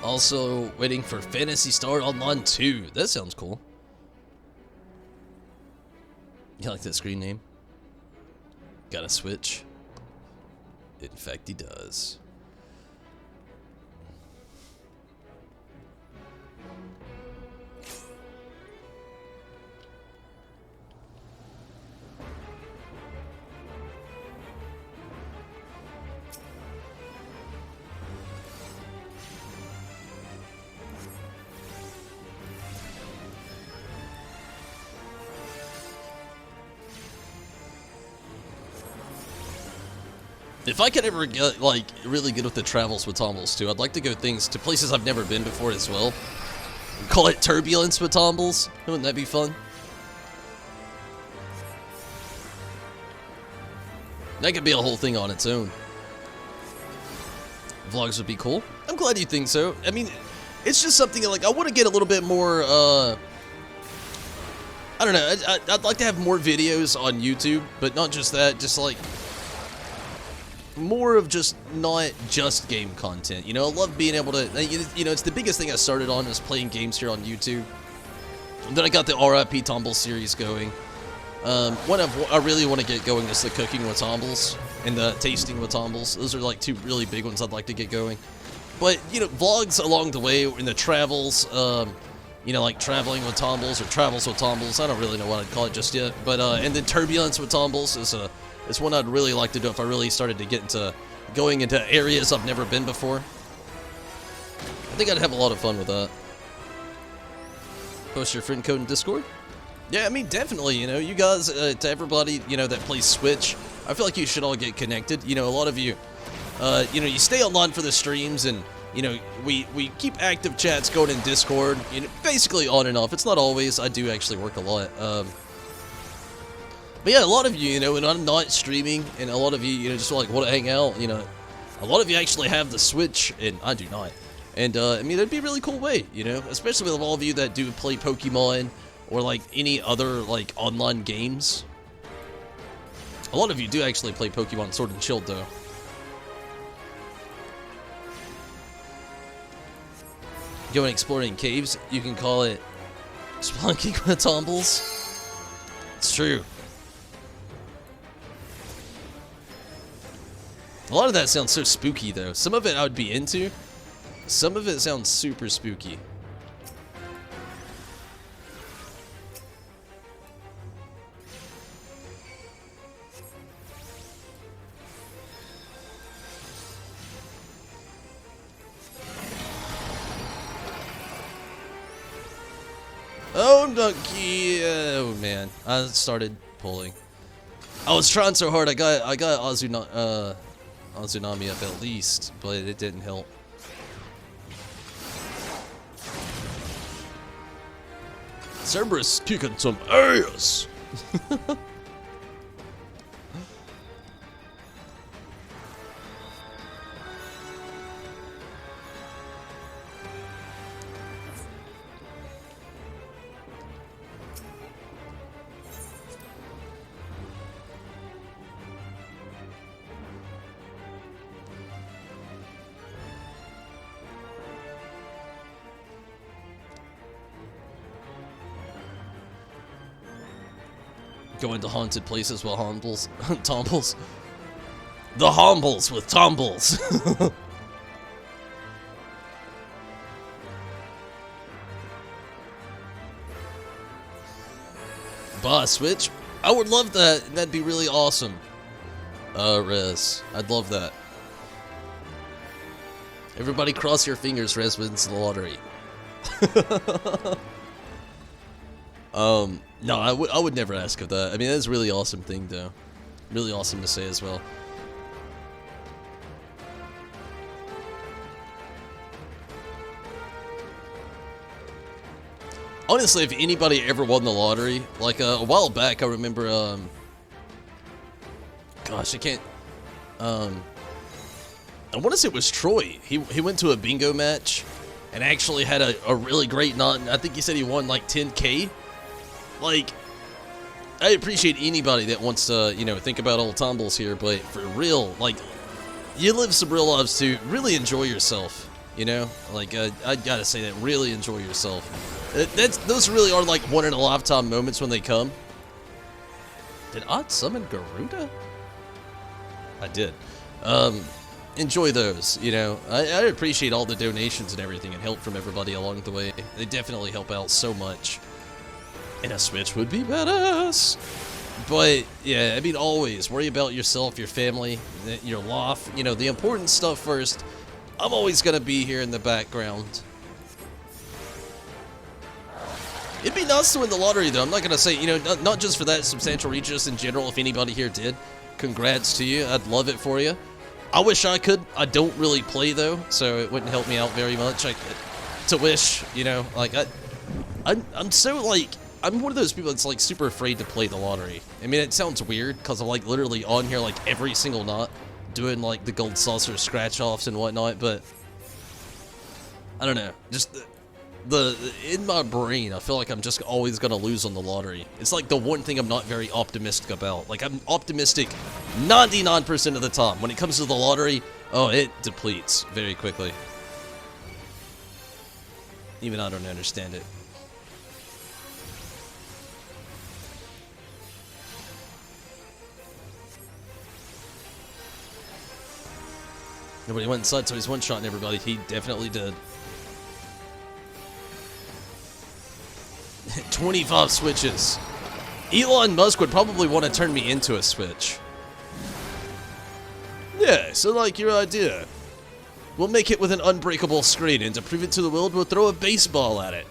Speaker 1: Also, waiting for Phantasy Star Online 2. That sounds cool. You like that screen name? Got a Switch? In fact, he does. If I could ever get, like, really good with the travels with Tombles, too, I'd like to go to places I've never been before as well. Call it Turbulence with Tombles. Wouldn't that be fun? That could be a whole thing on its own. Vlogs would be cool. I'm glad you think so. I mean, it's just something, like, I want to get a little bit more, I don't know, I'd like to have more videos on YouTube, but not just that, just, like... more of just not just game content. You know, I love being able to, you know, it's the biggest thing I started on is playing games here on YouTube. And then I got the RIP Tomble series going. One I really want to get going is the cooking with Tombles and the tasting with Tombles. Those are like two really big ones I'd like to get going. But, you know, vlogs along the way in the travels, you know, like traveling with Tombles or travels with Tombles. I don't really know what I'd call it just yet. But, and then Turbulence with Tombles is it's one I'd really like to do if I really started to get into going into areas I've never been before. I think I'd have a lot of fun with that. Post your friend code in Discord? Yeah, I mean, definitely, you know, you guys, to everybody, you know, that plays Switch, I feel like you should all get connected. You know, a lot of you, you know, you stay online for the streams and, you know, we keep active chats going in Discord, you know, basically on and off. It's not always. I do actually work a lot. But yeah, a lot of you, you know, when I'm not streaming, and a lot of you, you know, just like want to hang out, you know, a lot of you actually have the Switch, and I do not. And, I mean, that'd be a really cool way, you know, especially with all of you that do play Pokemon, or, like, any other, like, online games. A lot of you do actually play Pokemon Sword and Shield, though. Going exploring caves, you can call it Spelunking with Tombles. It's true. A lot of that sounds so spooky, though. Some of it I would be into. Some of it sounds super spooky. Slam dunk. Yeah. Oh man, I started pulling. I was trying so hard. I got Azunami up at least, but it didn't help. Cerberus kicking some ass. Going to haunted places with humbles, tumbles. The humbles with tumbles. Boss switch. I would love that. That'd be really awesome. Rez. I'd love that. Everybody cross your fingers, Rez wins the lottery. No, I would never ask of that. I mean, that's a really awesome thing, though. Really awesome to say as well. Honestly, if anybody ever won the lottery, like a while back, I remember, gosh, I can't, I want to say it was Troy. He went to a bingo match and actually had a really great knot. I think he said he won like 10K. Like, I appreciate anybody that wants to, you know, think about old tumbles here, but for real, like, you live some real lives to really enjoy yourself, you know? Like, I gotta say that, really enjoy yourself. Those really are like one in a lifetime moments when they come. Did I summon Garuda? I did. Enjoy those, you know. I appreciate all the donations and everything and help from everybody along the way. They definitely help out so much. And a Switch would be badass. But, yeah, I mean, always worry about yourself, your family, your life. You know, the important stuff first. I'm always going to be here in the background. It'd be nice to win the lottery, though. I'm not going to say, you know, not just for that substantial reach, just in general, if anybody here did. Congrats to you. I'd love it for you. I wish I could. I don't really play, though, so it wouldn't help me out very much. To wish, you know, like, I'm so, like... I'm one of those people that's, like, super afraid to play the lottery. I mean, it sounds weird, because I'm, like, literally on here, like, every single night, doing, like, the gold saucer scratch-offs and whatnot, but... I don't know. Just, in my brain, I feel like I'm just always gonna lose on the lottery. It's, like, the one thing I'm not very optimistic about. Like, I'm optimistic 99% of the time. When it comes to the lottery, oh, it depletes very quickly. Even I don't understand it. Nobody went inside, so he's one-shotting everybody. He definitely did. 25 switches. Elon Musk would probably want to turn me into a switch. Yeah, so like your idea. We'll make it with an unbreakable screen, and to prove it to the world, we'll throw a baseball at it.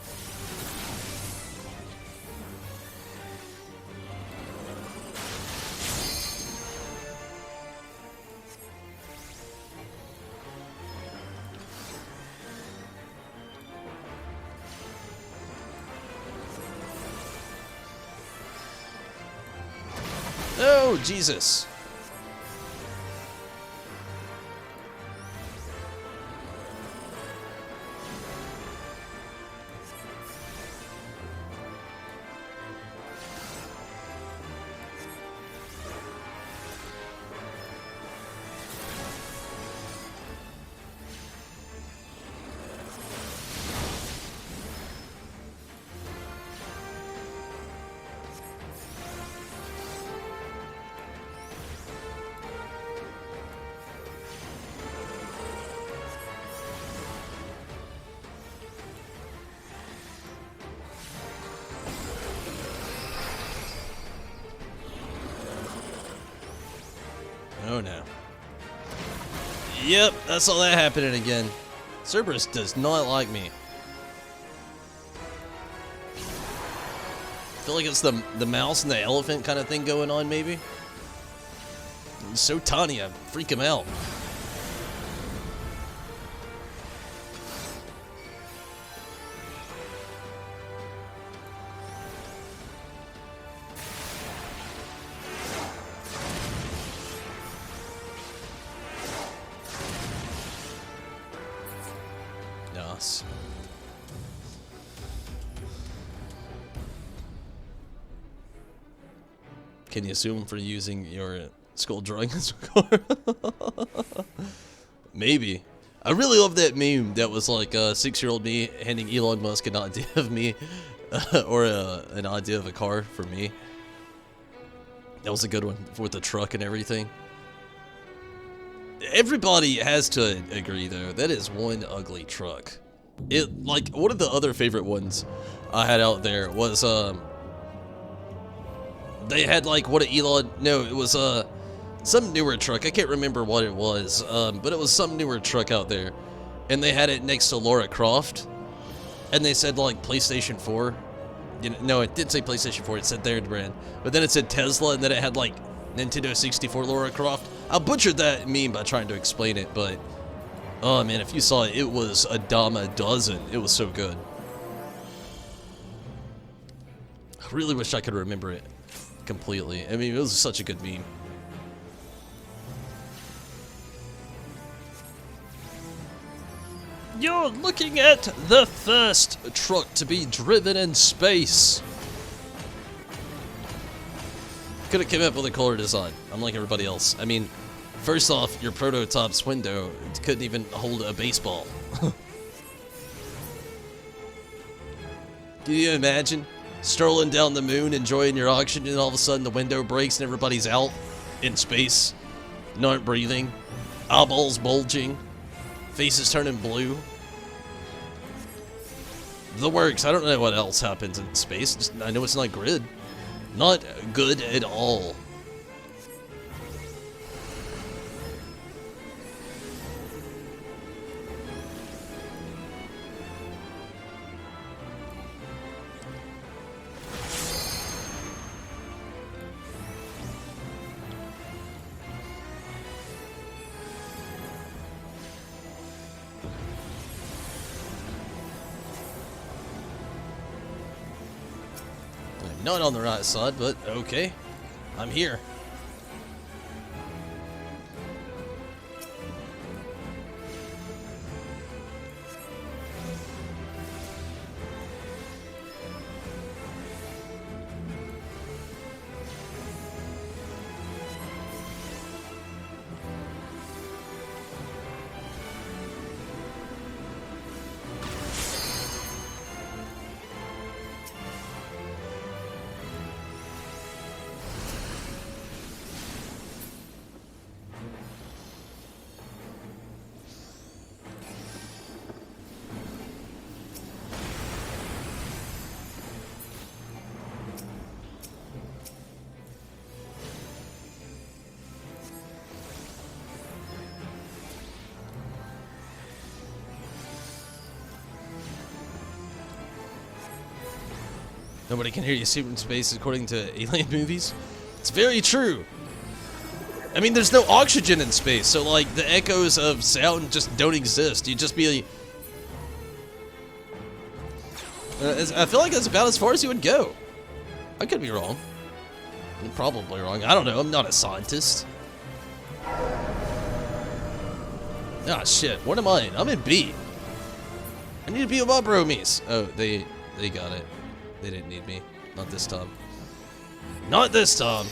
Speaker 1: Oh, Jesus. Oh no. Yep, that's all that happening again. Cerberus does not like me. feel like it's the mouse and the elephant kind of thing going on, maybe. He's so tiny, I freak him out. Yes. Can you sue him for using your skull drawing as a car? Maybe. I really love that meme that was like 6-year-old me handing Elon Musk an idea of me, or an idea of a car for me. That was a good one, with the truck and everything. Everybody has to agree, though, that is one ugly truck. It, like, one of the other favorite ones I had out there was, they had, like, what Elon, no, it was, some newer truck, I can't remember what it was, but it was some newer truck out there, and they had it next to Lara Croft, and they said, like, PlayStation 4, you know, no, it did say PlayStation 4, it said their brand, but then it said Tesla, and then it had, like, Nintendo 64 Lara Croft. I butchered that meme by trying to explain it, but oh man, if you saw it, it was a dime a dozen. It was so good. I really wish I could remember it completely. I mean, it was such a good meme. You're looking at the first truck to be driven in space. Could have came up with a cooler design, unlike everybody else. I mean, first off, your prototype's window couldn't even hold a baseball. Can you imagine strolling down the moon, enjoying your oxygen, and all of a sudden the window breaks and everybody's out in space, not breathing, eyeballs bulging, faces turning blue? The works. I don't know what else happens in space. Just, I know it's not grid. Not good at all. Not on the right side, but okay. I'm here. Nobody can hear you super in space according to alien movies. It's very true. I mean, there's no oxygen in space, so like the echoes of sound just don't exist. You'd just be I feel like that's about as far as you would go. I could be wrong. I'm probably wrong. I don't know. I'm not a scientist. Ah, shit. What am I in? I'm in B. I need to be with my bromies. Oh, they got it. They didn't need me. Not this time. Not this time!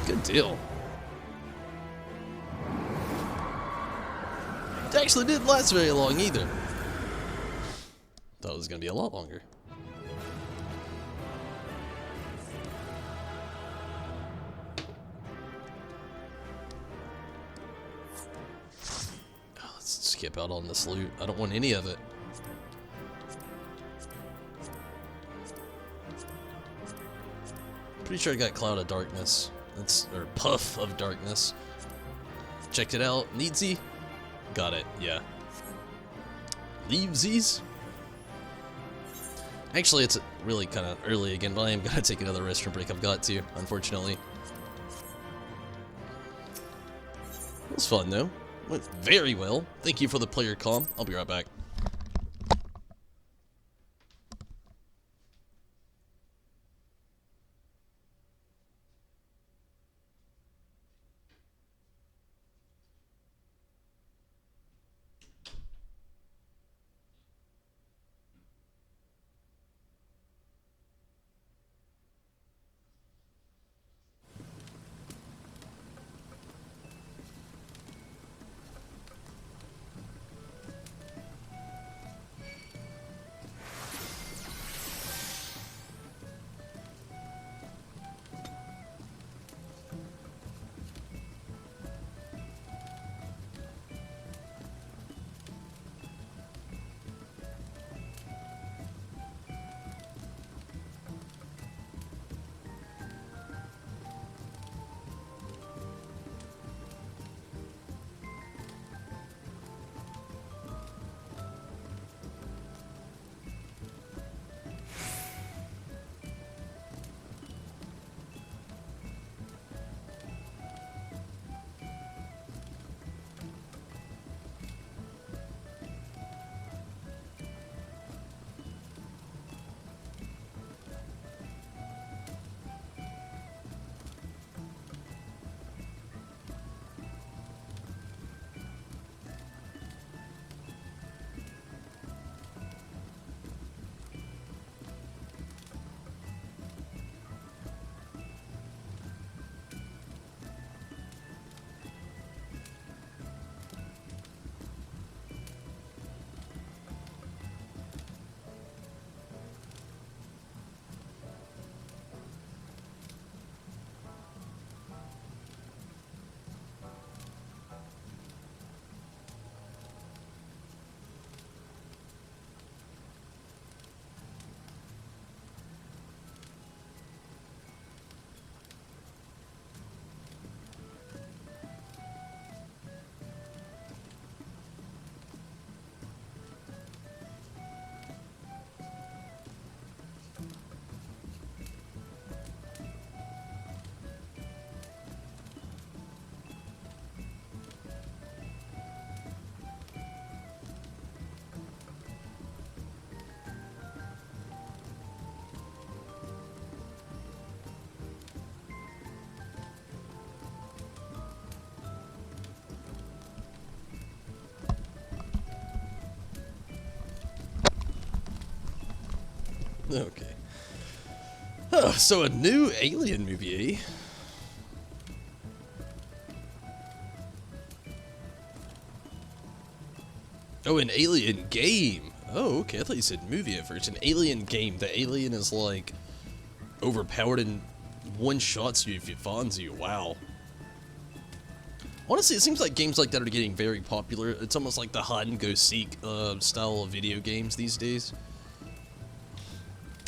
Speaker 1: Good deal. It actually didn't last very long either. Thought it was gonna be a lot longer. skip out on this loot. I don't want any of it. Pretty sure I got Cloud of Darkness. Or Puff of Darkness. Checked it out. Needsy? Got it, yeah. Leavesies? Actually, it's really kind of early again, but I am going to take another restroom break. I've got to, unfortunately. It was fun, though. Went very well. Thank you for the player comm. I'll be right back. Okay. Oh, so a new Alien movie, eh? Oh, an Alien game. Oh, okay. I thought you said movie at first. An Alien game. The alien is like overpowered and one-shots you if it finds you. Wow. Honestly, it seems like games like that are getting very popular. It's almost like the hide-and-go-seek style of video games these days.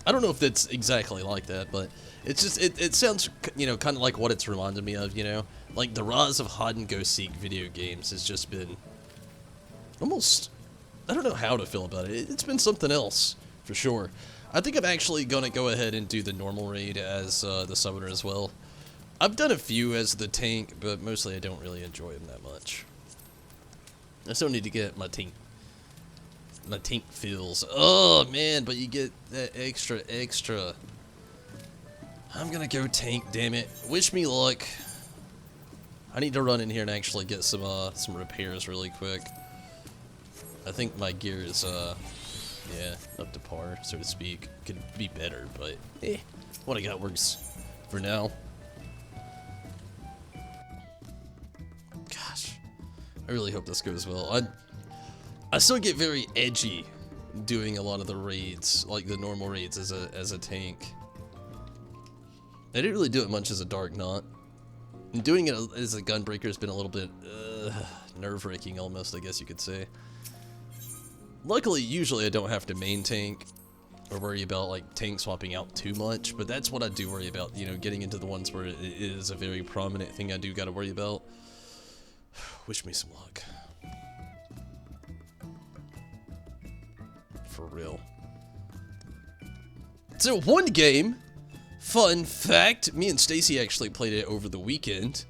Speaker 1: I don't know if that's exactly like that, but it's just, it sounds, you know, kind of like what it's reminded me of, you know? Like, the rise of hide-and-go-seek video games has just been almost, I don't know how to feel about it. It's been something else, for sure. I think I'm actually going to go ahead and do the normal raid as the summoner as well. I've done a few as the tank, but mostly I don't really enjoy them that much. I still need to get my tank feels. Oh man, but you get that extra. I'm gonna go tank, damn it. Wish me luck. I need to run in here and actually get some repairs really quick. I think my gear is yeah, up to par, so to speak. Could be better, but what I got works for now. Gosh, I really hope this goes well. I still get very edgy doing a lot of the raids, like the normal raids as a tank. I didn't really do it much as a Dark Knot. And doing it as a Gunbreaker has been a little bit, nerve-wracking almost, I guess you could say. Luckily, usually I don't have to main tank or worry about like tank swapping out too much, but that's what I do worry about, you know, getting into the ones where it is a very prominent thing I do gotta worry about. Wish me some luck. For real. So one game, fun fact, me and Stacy actually played it over the weekend.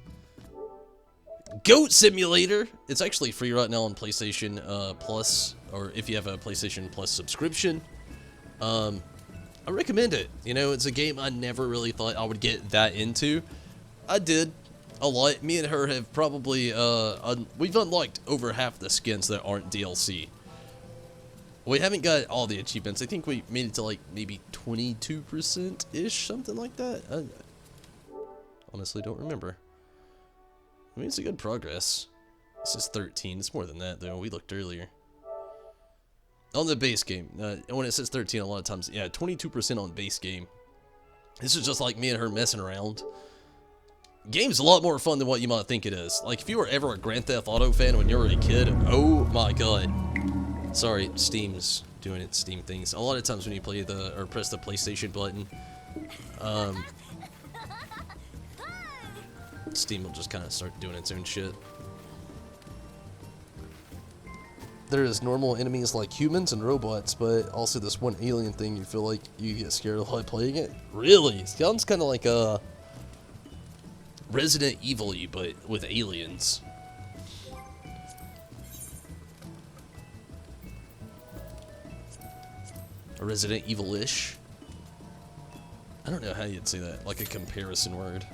Speaker 1: Goat Simulator. It's actually free right now on PlayStation Plus, or if you have a PlayStation Plus subscription. I recommend it. You know, it's a game I never really thought I would get that into. I did a lot. Me and her have probably we've unlocked over half the skins that aren't DLC. We haven't got all the achievements. I think we made it to like maybe 22%-ish, something like that. I honestly don't remember. I mean, it's a good progress. This is 13. It's more than that, though. We looked earlier. On the base game. When it says 13, a lot of times, yeah, 22% on base game. This is just like me and her messing around. Game's a lot more fun than what you might think it is. Like, if you were ever a Grand Theft Auto fan when you were a kid, oh my god. Sorry, Steam's doing its Steam things. A lot of times when you play or press the PlayStation button, Steam will just kind of start doing its own shit. There is normal enemies like humans and robots, but also this one alien thing you feel like you get scared of while playing it. Really? Sounds kind of like a Resident Evil-y, but with aliens. A Resident Evil-ish. I don't know how you'd say that, like a comparison word.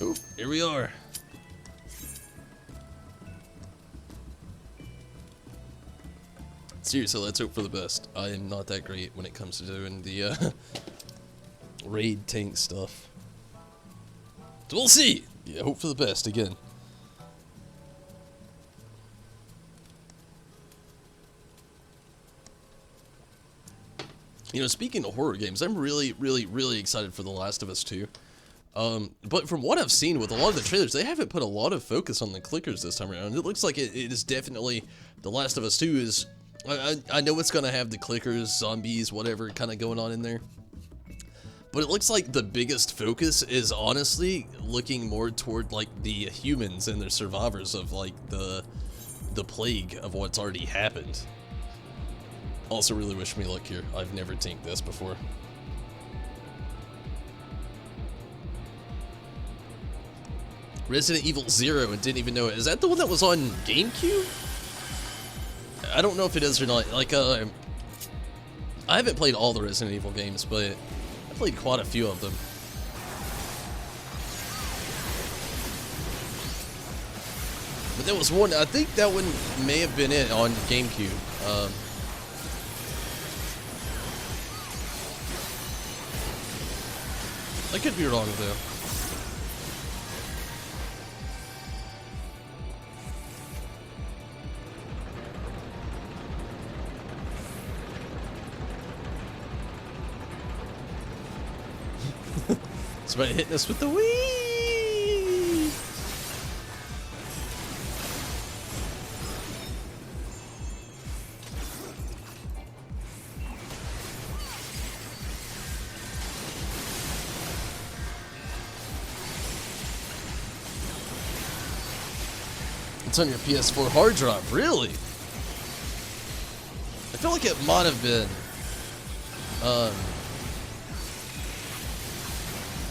Speaker 1: Oh, here we are. Seriously, let's hope for the best. I am not that great when it comes to doing the raid tank stuff. So we'll see. Yeah, hope for the best again. You know, speaking of horror games, I'm really excited for The Last of Us 2. But from what I've seen with a lot of the trailers, they haven't put a lot of focus on the clickers this time around. It looks like it is definitely, The Last of Us 2 is, I know it's gonna have the clickers, zombies, whatever kind of going on in there. But it looks like the biggest focus is honestly looking more toward like the humans and their survivors of like the plague of what's already happened. Also really wish me luck here. I've never tanked this before. Resident Evil 0 and didn't even know it. Is that the one that was on GameCube? I don't know if it is or not. Like, I haven't played all the Resident Evil games, but I played quite a few of them. But there was one, I think that one may have been it on GameCube. I could be wrong though. Somebody hitting us with the Wii! It's on your PS4 hard drive, really? I feel like it might have been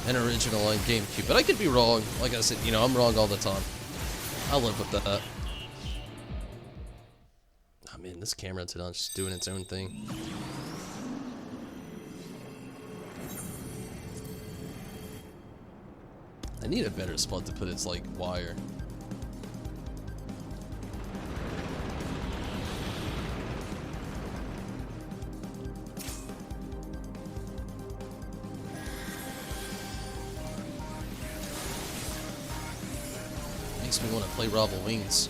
Speaker 1: an original on GameCube, but I could be wrong. Like I said, you know, I'm wrong all the time. I'll live with that. Oh man, this camera tonight is just doing its own thing. I need a better spot to put its like wire. makes me want to play Rival Wings.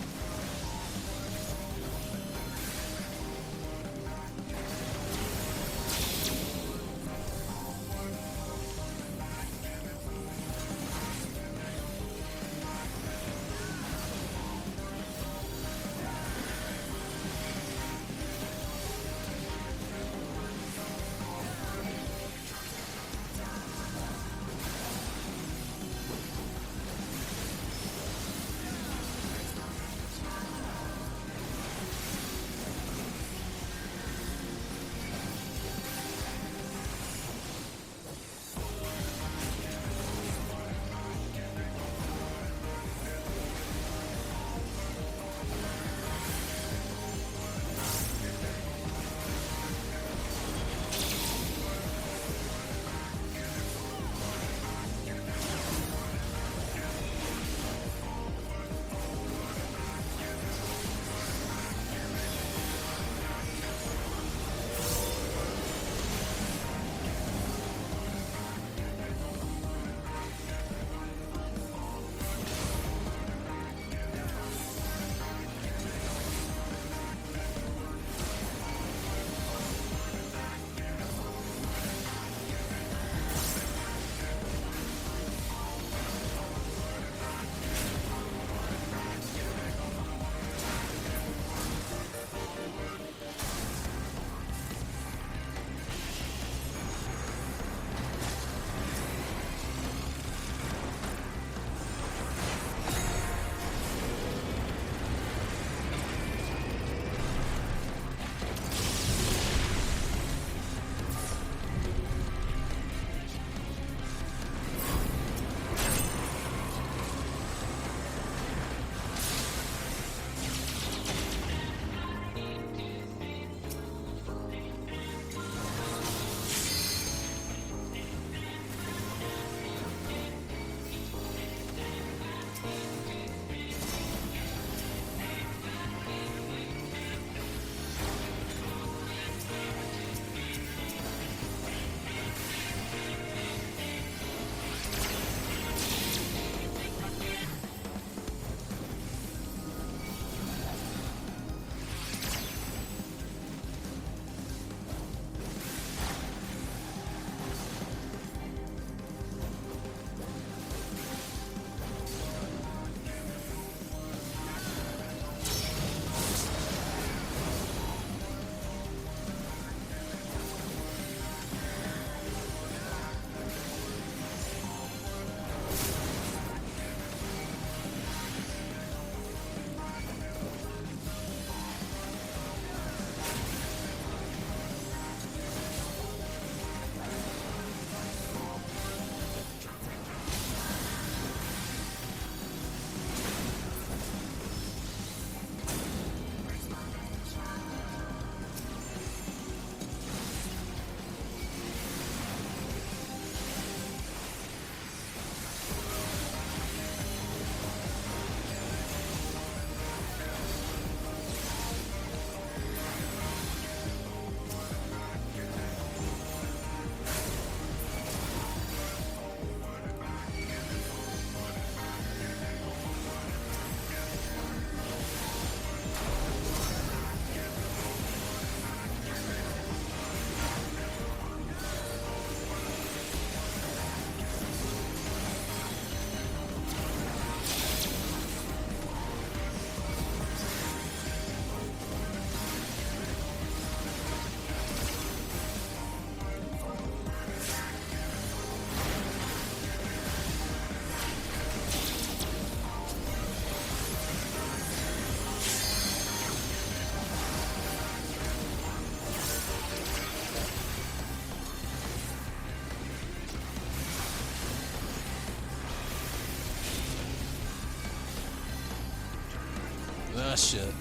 Speaker 1: Ah, shit.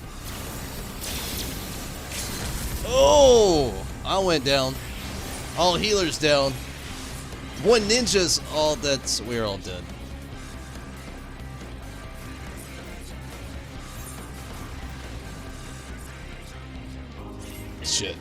Speaker 1: Oh! I went down. All healers down. One ninja's all that's... We're all dead. Shit.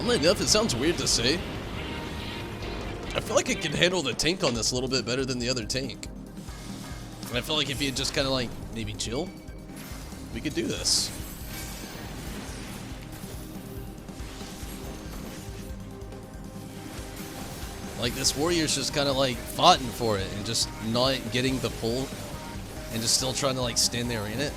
Speaker 1: Oddly enough, it sounds weird to say. I feel like it can handle the tank on this a little bit better than the other tank. And I feel like if you just kind of like maybe chill, we could do this. Like this warrior's just kind of like fighting for it and just not getting the pull and just still trying to like stand there in it.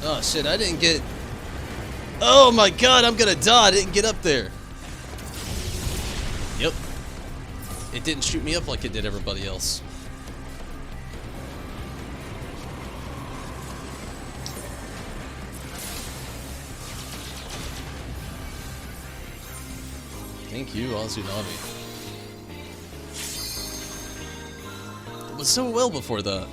Speaker 1: Oh shit, I didn't get... Oh my god, I'm gonna die. I didn't get up there. Yep. It didn't shoot me up like it did everybody else. Thank you, Azunami. It was so well before that.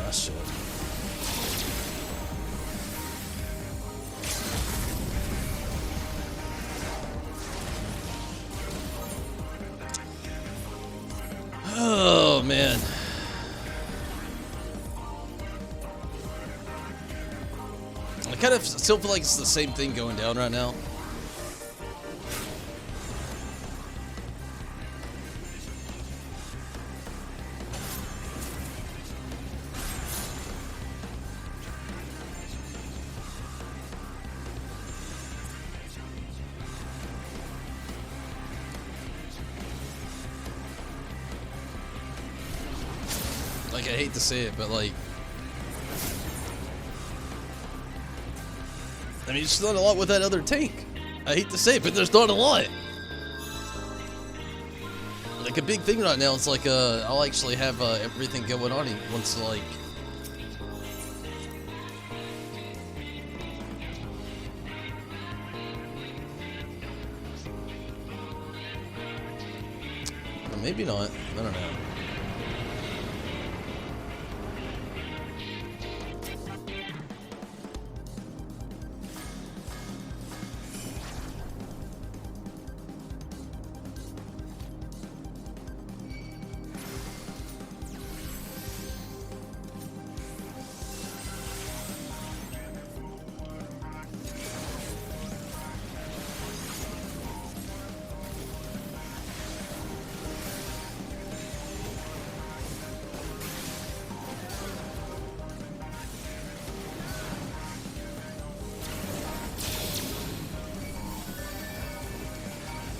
Speaker 1: Ah, shit. Oh, man. I kind of still feel like it's the same thing going down right now. Like, I hate to say it, but like, I mean, it's not a lot with that other tank. I hate to say it, but there's not a lot. Like, a big thing right now is like, I'll actually have everything going on once, like, maybe not. I don't know.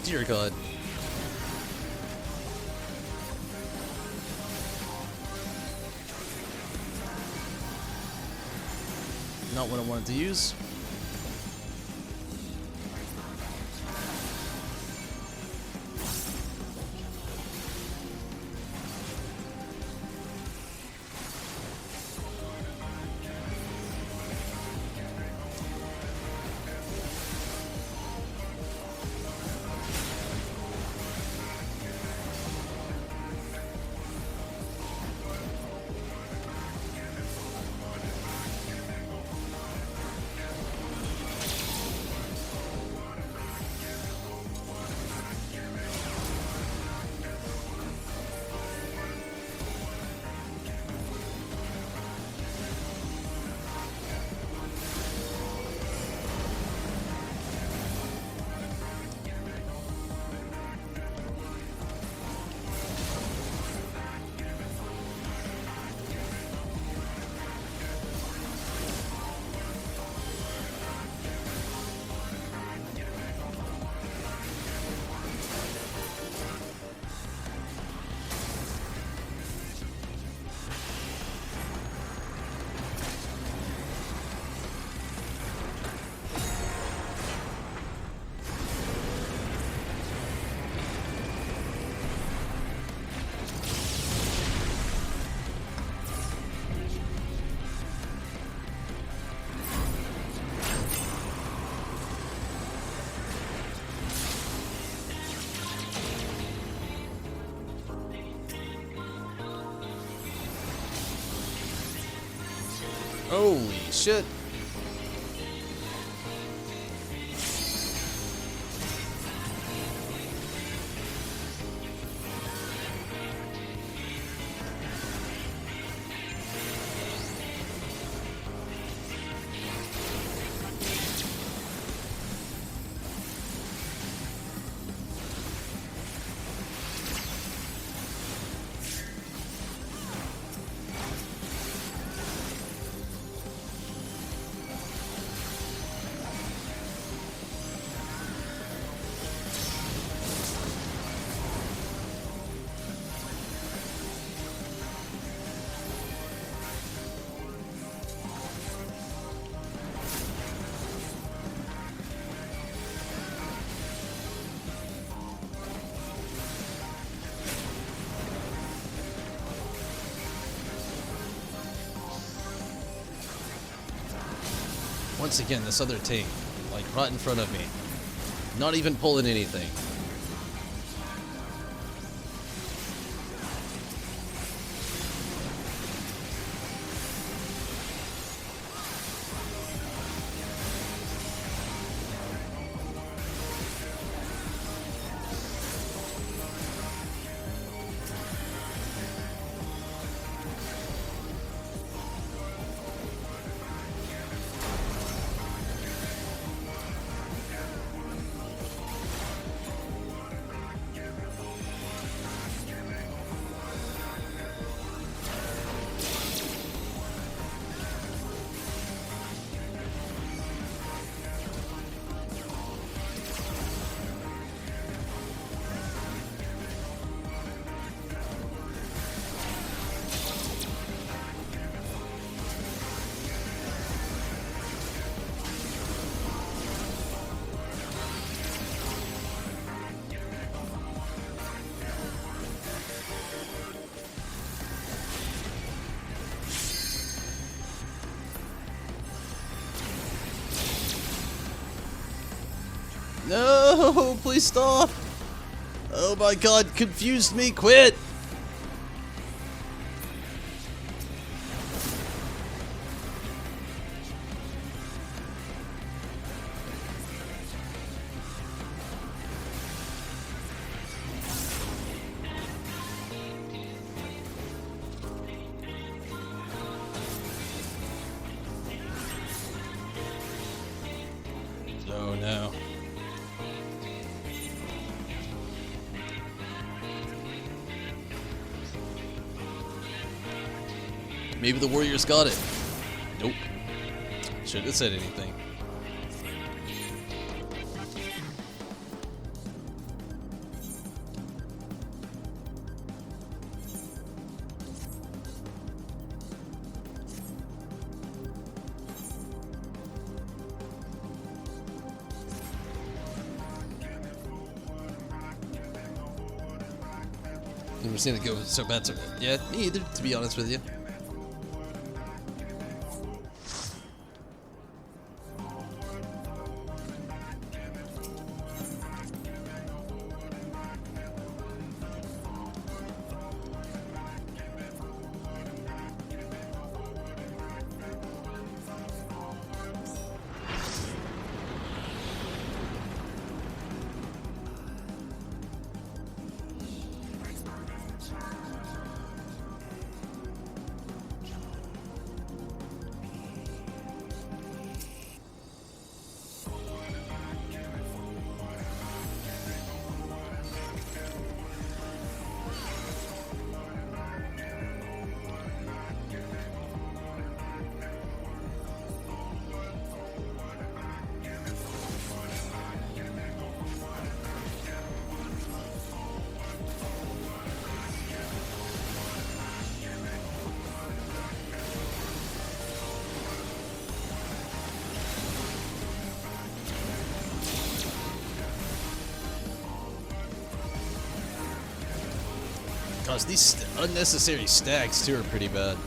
Speaker 1: Dear God. Not what I wanted to use. Holy shit. Once again, this other tank, like right in front of me. Not even pulling anything. No, please stop. Oh my god, confused me, quit. Oh no. Maybe the Warriors got it. Nope. Shouldn't have said anything. Never seen it go so bad. So yeah, me either, to be honest with you. Gosh, these unnecessary stacks too are pretty bad.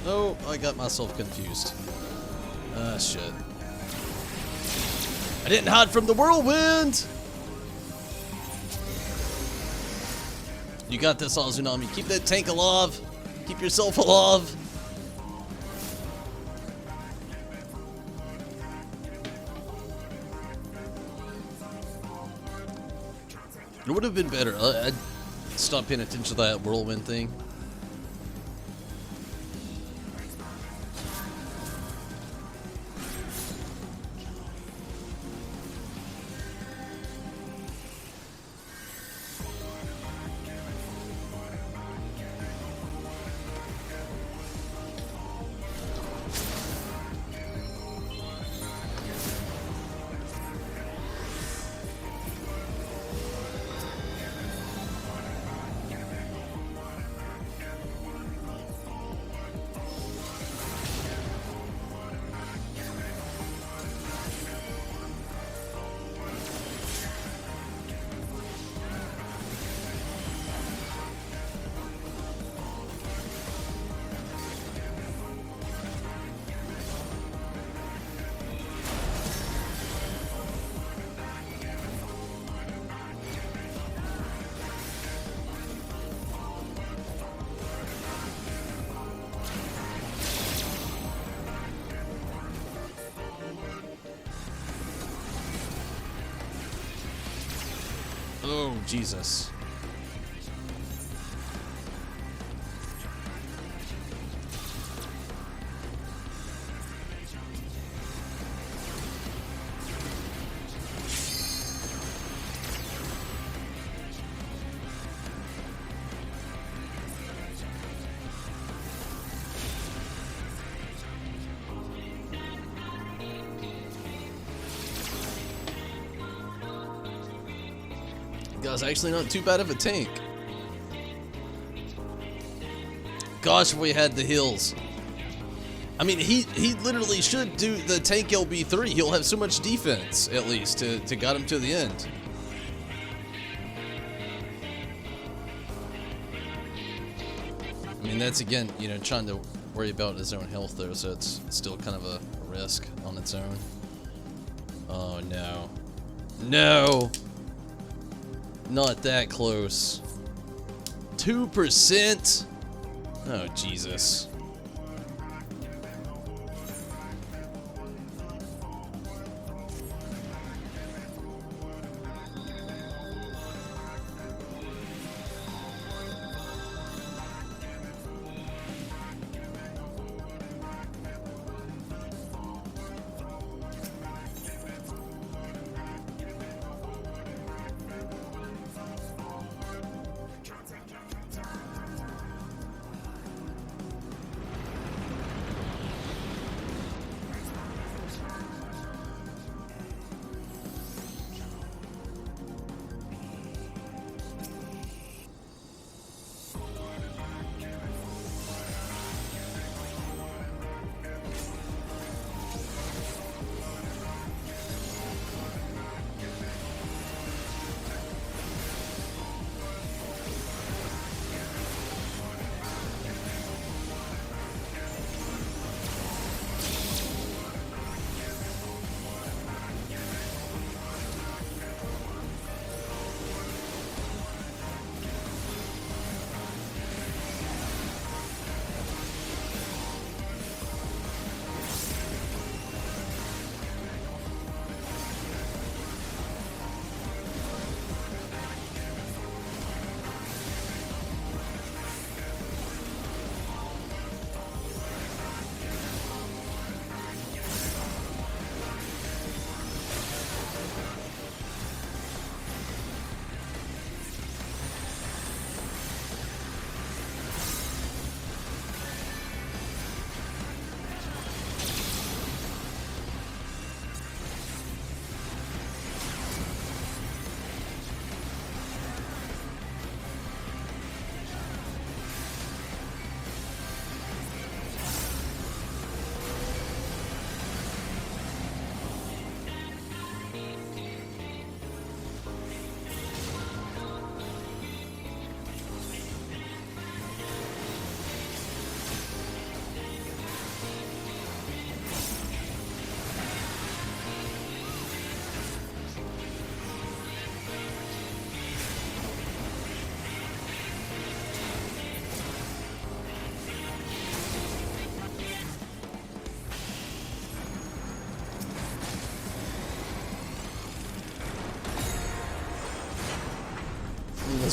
Speaker 1: Oh, I got myself confused. Ah, shit. I didn't hide from the whirlwind! You got this, Azunami. Keep that tank alive. Keep yourself alive. It would have been better. I'd stop paying attention to that whirlwind thing. Oh, Jesus. Guy's actually not too bad of a tank. Gosh, if we had the heals. I mean, he literally should do the tank LB3. He'll have so much defense, at least, to guide him to the end. I mean, that's, again, you know, trying to worry about his own health, though, so it's still kind of a risk on its own. Oh, no. No! Not that close. 2%? Oh, Jesus.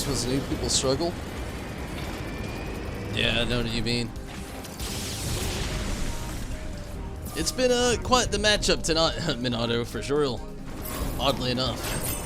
Speaker 1: this was new, people struggle. Yeah, I know what you mean. It's been quite the matchup tonight, Minato, for sure. Oddly enough.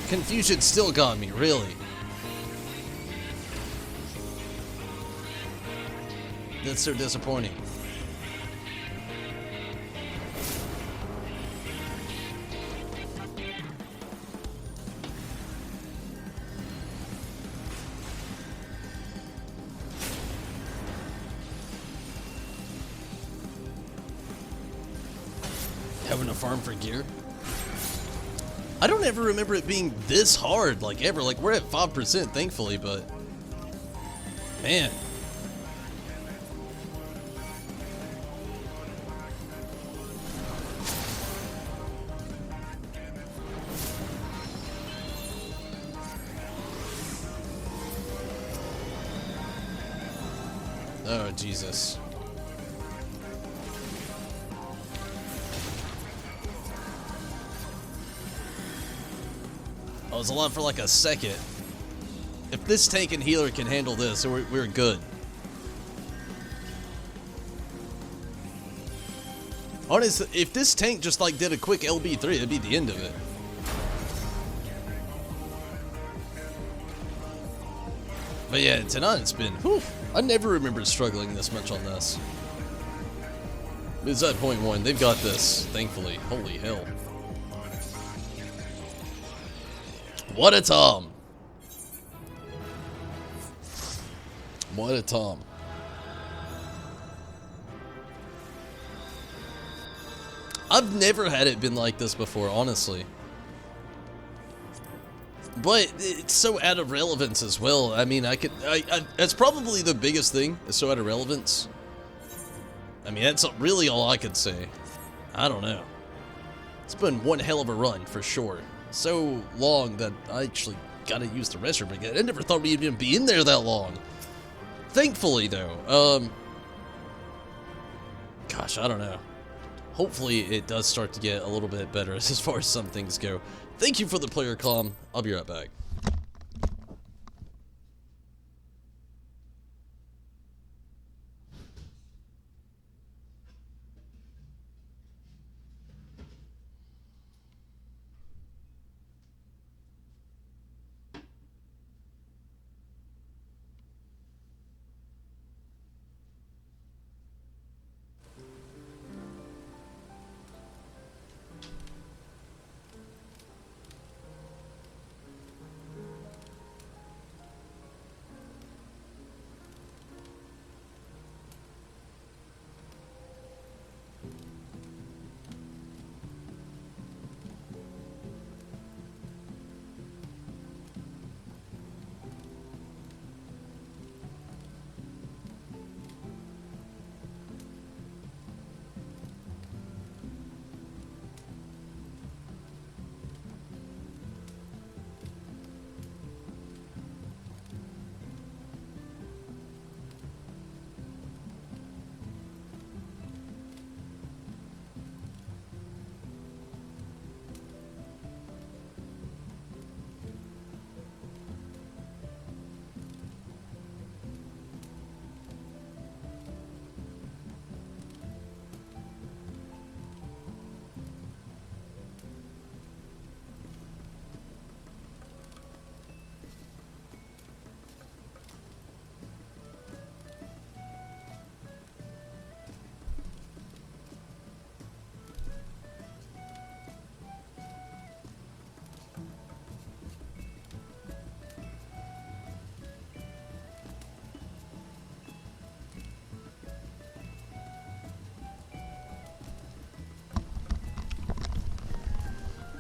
Speaker 1: Confusion still got me, really. That's so disappointing. Having a farm for gear? I don't ever remember it being this hard, like ever. Like, we're at 5%, thankfully, but man. Oh, Jesus. I was alive for like a second. If this tank and healer can handle this, we're good. Honestly, if this tank just like did a quick LB3, it'd be the end of it. But yeah, tonight it's been, whew, I never remember struggling this much on this. It's at point one, they've got this, thankfully. Holy hell. What a Tom. What a Tom. I've never had it been like this before, honestly. But it's so out of relevance as well. I mean, that's probably the biggest thing. It's so out of relevance. I mean, that's really all I could say. I don't know. It's been one hell of a run, for sure. So long that I actually gotta use the restroom again. I never thought we'd even be in there that long. Thankfully, though, gosh, I don't know. Hopefully, it does start to get a little bit better as far as some things go. Thank you for the player comm. I'll be right back.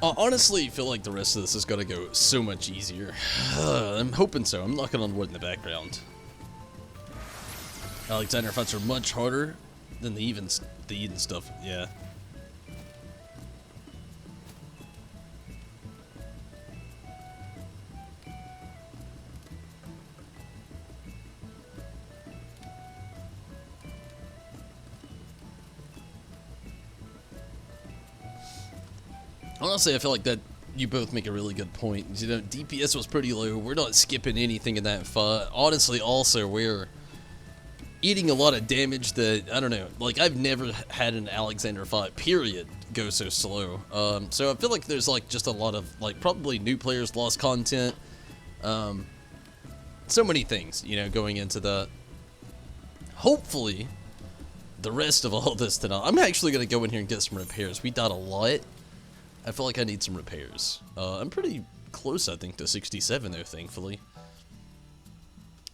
Speaker 1: I honestly feel like the rest of this is gonna go so much easier. I'm hoping so. I'm knocking on wood in the background. Alexander fights are much harder than the Eden stuff. Yeah. Honestly, I feel like that you both make a really good point. You know, DPS was pretty low. We're not skipping anything in that fight. Honestly, also, we're eating a lot of damage that, I don't know, like, I've never had an Alexander fight, period, go so slow. So I feel like there's, like, just a lot of, like, probably new players, lost content. So many things, you know, going into that. Hopefully, the rest of all this tonight, I'm actually going to go in here and get some repairs. We died a lot. I feel like I need some repairs. I'm pretty close, I think, to 67, though, thankfully.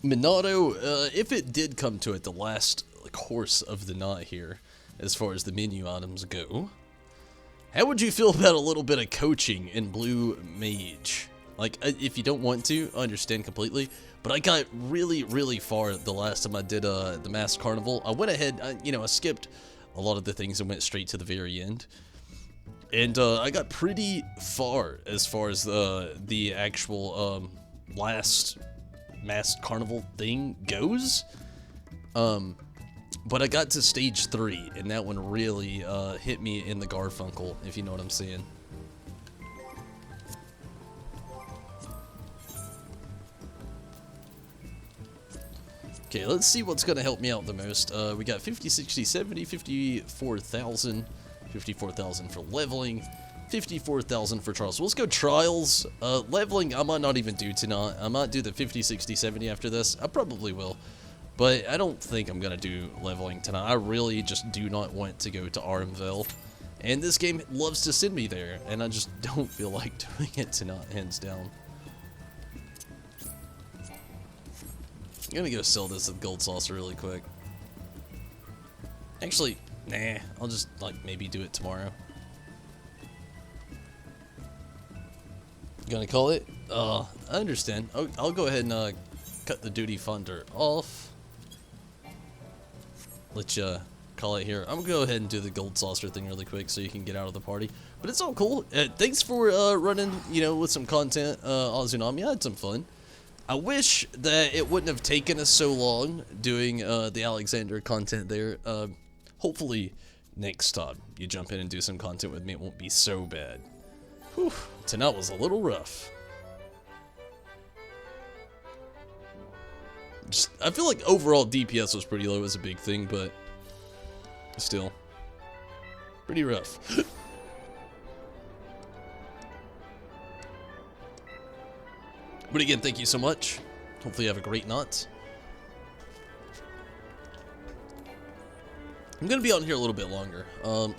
Speaker 1: Minato, if it did come to it, the last course of the night here, as far as the menu items go, how would you feel about a little bit of coaching in Blue Mage? Like, if you don't want to, I understand completely, but I got really, really far the last time I did the Masked Carnival. I went ahead, I skipped a lot of the things and went straight to the very end. And I got pretty far as the actual last Masked Carnival thing goes. But I got to stage 3, and that one really hit me in the Garfunkel, if you know what I'm saying. Okay, let's see what's going to help me out the most. We got 50, 60, 70, 54,000. 54,000 for leveling, 54,000 for trials. So let's go trials. Leveling, I might not even do tonight. I might do the 50, 60, 70 after this. I probably will. But I don't think I'm going to do leveling tonight. I really just do not want to go to LVL. And this game loves to send me there. And I just don't feel like doing it tonight, hands down. I'm going to go sell this at Gold Saucer really quick. Actually, nah, I'll just, like, maybe do it tomorrow. Gonna call it? I understand. I'll go ahead and cut the duty funder off. Let you call it here. I'm gonna go ahead and do the Gold Saucer thing really quick so you can get out of the party. But it's all cool. Thanks for running, you know, with some content on Tsunami. I had some fun. I wish that it wouldn't have taken us so long doing the Alexander content there. Hopefully, next time you jump in and do some content with me, it won't be so bad. Whew, tonight was a little rough. I feel like overall DPS was pretty low as a big thing, but still, pretty rough. But again, thank you so much. Hopefully you have a great night. I'm going to be on here a little bit longer.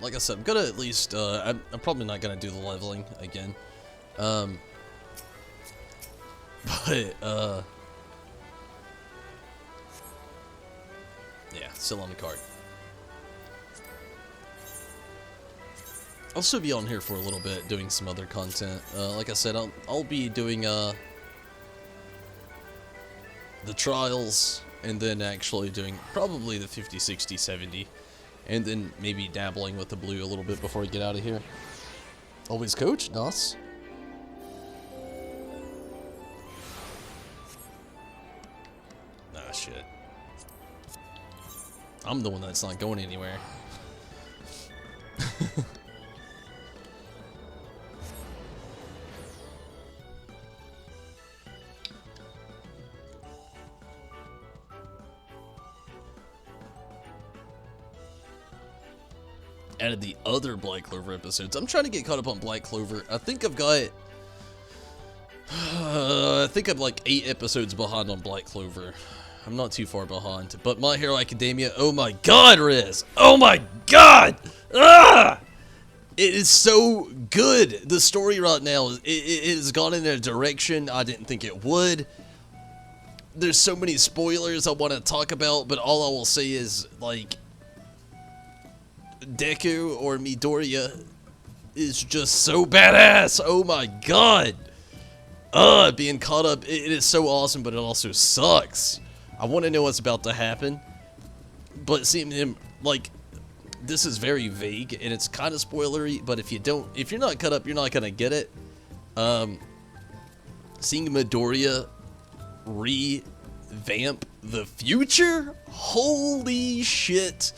Speaker 1: Like I said, I'm going to at least, I'm probably not going to do the leveling again. Yeah, still on the card. I'll still be on here for a little bit doing some other content. Like I said, I'll be doing, the trials, and then actually doing probably the 50, 60, 70. And then maybe dabbling with the blue a little bit before we get out of here. Always coach, nice. Ah, shit. I'm the one that's not going anywhere. Out of the other Black Clover episodes, I'm trying to get caught up on Black Clover. I think I've got, I think I'm like 8 episodes behind on Black Clover. I'm not too far behind. But My Hero Academia, oh my god, Riz! Oh my god! Ah! It is so good. The story right now, it has gone in a direction I didn't think it would. There's so many spoilers I want to talk about, but all I will say is, like, Deku or Midoriya is just so badass. Oh my god. Being caught up, it is so awesome, but it also sucks. I want to know what's about to happen, but seeing him, like, this is very vague, and it's kind of spoilery, but if you're not caught up, you're not gonna get it. Seeing Midoriya revamp the future? Holy shit.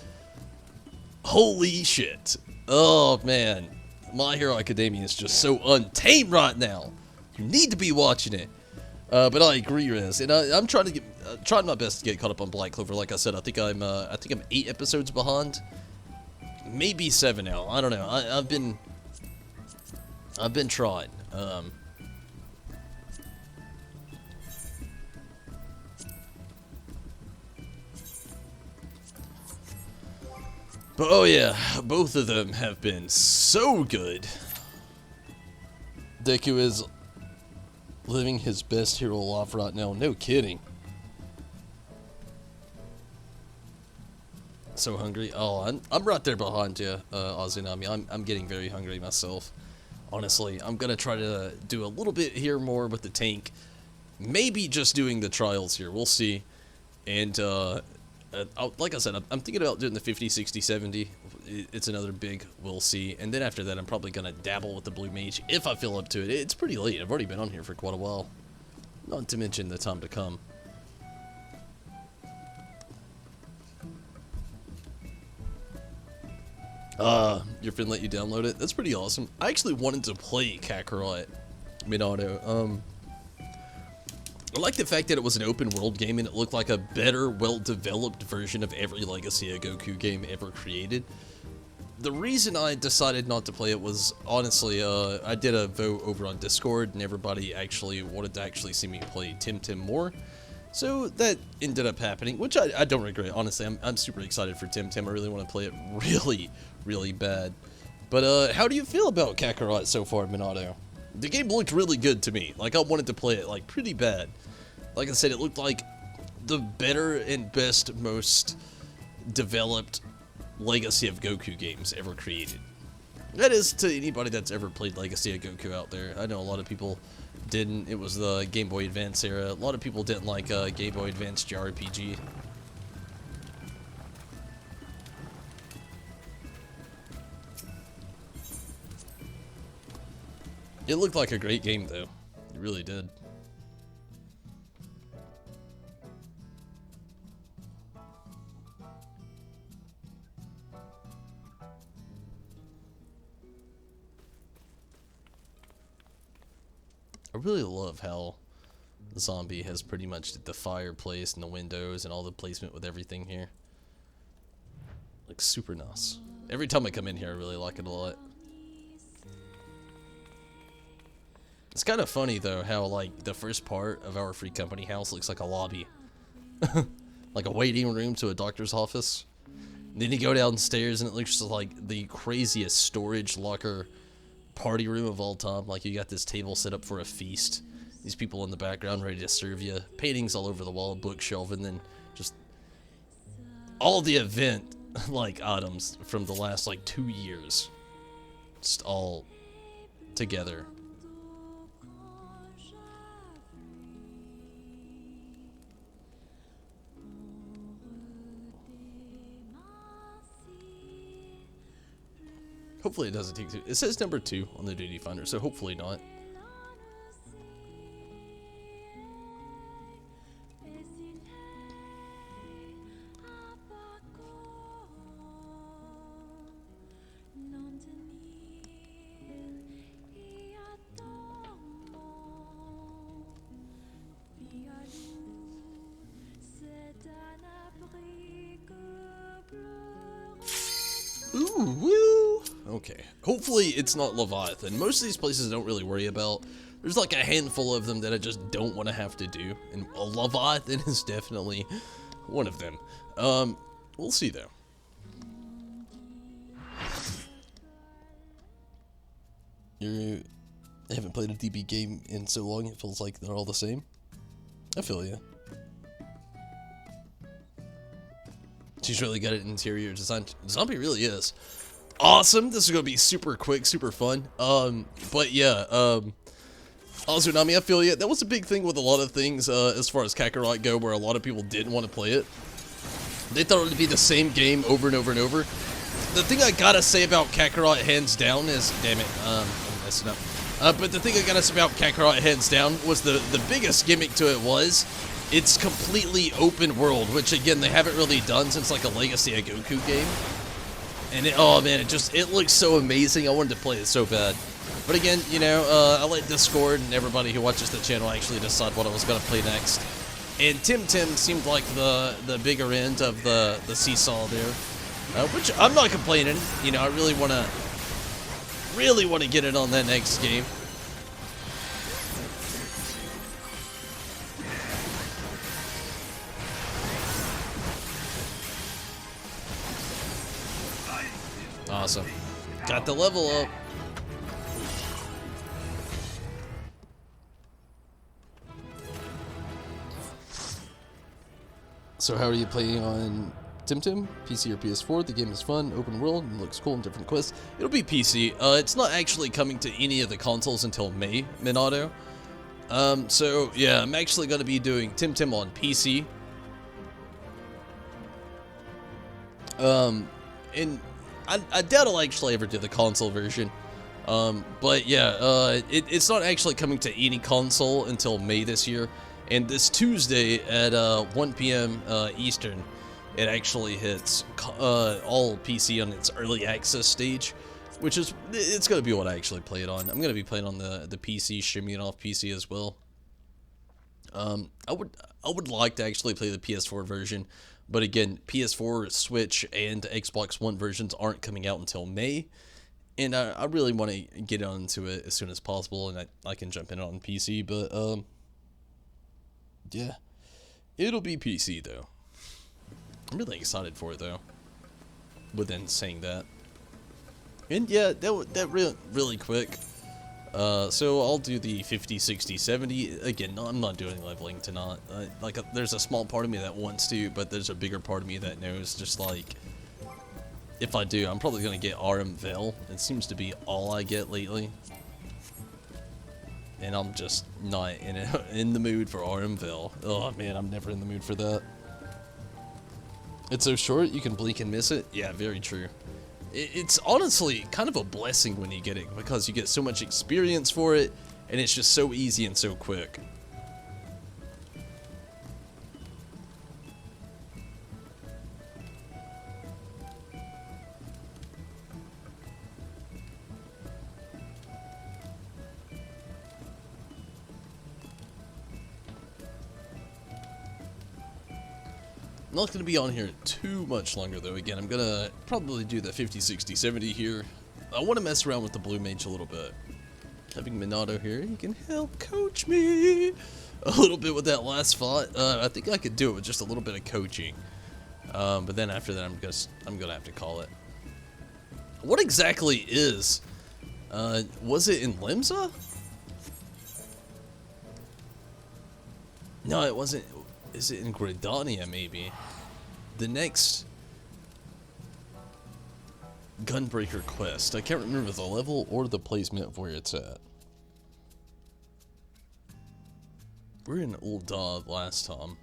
Speaker 1: Holy shit. Oh, man. My Hero Academia is just so untamed right now. You need to be watching it. But I agree, Riz, and I'm trying my best to get caught up on Black Clover. Like I said, I think I'm 8 episodes behind, maybe 7 now. I don't know. I've been trying. But oh yeah, both of them have been so good. Deku is living his best hero life right now, no kidding. So hungry. Oh, I'm right there behind you, Azunami. I'm getting very hungry myself. Honestly, I'm gonna try to do a little bit here more with the tank. Maybe just doing the trials here. We'll see. And like I said, I'm thinking about doing the 50, 60, 70. It's another big we'll see. And then after that, I'm probably gonna dabble with the Blue Mage if I feel up to it. It's pretty late. I've already been on here for quite a while. Not to mention the time to come. Your friend let you download it? That's pretty awesome. I actually wanted to play Kakarot Minato. I like the fact that it was an open world game and it looked like a better, well-developed version of every Legacy of Goku game ever created. The reason I decided not to play it was, honestly, I did a vote over on Discord and everybody actually wanted to actually see me play Tim more. So that ended up happening, which I don't regret. Honestly, I'm super excited for Tim. I really want to play it really, really bad. But how do you feel about Kakarot so far, Minato? The game looked really good to me. Like, I wanted to play it, like, pretty bad. Like I said, it looked like the better and best, most developed Legacy of Goku games ever created. That is to anybody that's ever played Legacy of Goku out there. I know a lot of people didn't. It was the Game Boy Advance era. A lot of people didn't like Game Boy Advance JRPG. It looked like a great game, though. It really did. I really love how Zombie has pretty much the fireplace and the windows and all the placement with everything here. Looks super nice. Every time I come in here, I really like it a lot. It's kind of funny, though, how, like, the first part of our free company house looks like a lobby. Like a waiting room to a doctor's office. And then you go downstairs and it looks like the craziest storage locker party room of all time. Like, you got this table set up for a feast. These people in the background ready to serve you. Paintings all over the wall, bookshelf, and then just all the event, like, items from the last, like, 2 years. Just all together. Hopefully it doesn't take too. It says number 2 on the duty finder, so hopefully not. Ooh, woo! Okay. Hopefully it's not Leviathan. Most of these places I don't really worry about. There's like a handful of them that I just don't want to have to do. And Leviathan is definitely one of them. We'll see though. You haven't played a DB game in so long, it feels like they're all the same. I feel you. She's really good at interior design. Zombie really is. awesome. This is gonna be super quick, super fun. But yeah, Azunami, I feel you. That was a big thing with a lot of things, as far as Kakarot go, where a lot of people didn't want to play it. They thought it would be the same game over and over and over. The thing I gotta say about Kakarot, hands down, is... Damn it, I'm messing up. But the thing I gotta say about Kakarot, hands down, was the biggest gimmick to it was... It's completely open world, which, again, they haven't really done since, like, a Legacy of Goku game. And oh man, it looks so amazing. I wanted to play it so bad. But again, you know, I let Discord and everybody who watches the channel actually decide what I was going to play next. And Tim seemed like the bigger end of the seesaw there. Which I'm not complaining. You know, I really want to get it on that next game. Awesome. Got the level up. So how are you playing on Tim? PC or PS4? The game is fun, open world, and looks cool in different quests. It'll be PC. It's not actually coming to any of the consoles until May, Minato. So yeah, I'm actually going to be doing Tim on PC. And I doubt I'll actually ever do the console version. But yeah, it's not actually coming to any console until May this year. And this Tuesday at 1 p.m. Eastern, it actually hits all PC on its early access stage, which is, it's going to be what I actually play it on. I'm going to be playing on the PC, streaming it off PC as well. I would like to actually play the PS4 version, but again, PS4, Switch, and Xbox One versions aren't coming out until May, and I really want to get onto it as soon as possible, and I can jump in on PC, but yeah, it'll be PC though. I'm really excited for it though. Within saying that, and yeah, that really quick. So I'll do the 50, 60, 70. Again, no, I'm not doing leveling tonight. There's a small part of me that wants to, but there's a bigger part of me that knows, just like, if I do, I'm probably going to get LVL. It seems to be all I get lately. And I'm just not in the mood for LVL. Oh man, I'm never in the mood for that. It's so short, you can blink and miss it. Yeah, very true. It's honestly kind of a blessing when you get it, because you get so much experience for it, and it's just so easy and so quick. I'm not going to be on here too much longer though. Again, I'm going to probably do the 50, 60, 70 here. I want to mess around with the Blue Mage a little bit. Having Minato here, he can help coach me a little bit with that last fight. I think I could do it with just a little bit of coaching. But then after that, I'm going to have to call it. What exactly is... was it in Limsa? No, it wasn't. Is it in Gridania, maybe? The next Gunbreaker quest. I can't remember the level or the placement of where it's at. We're in Old Dog last time.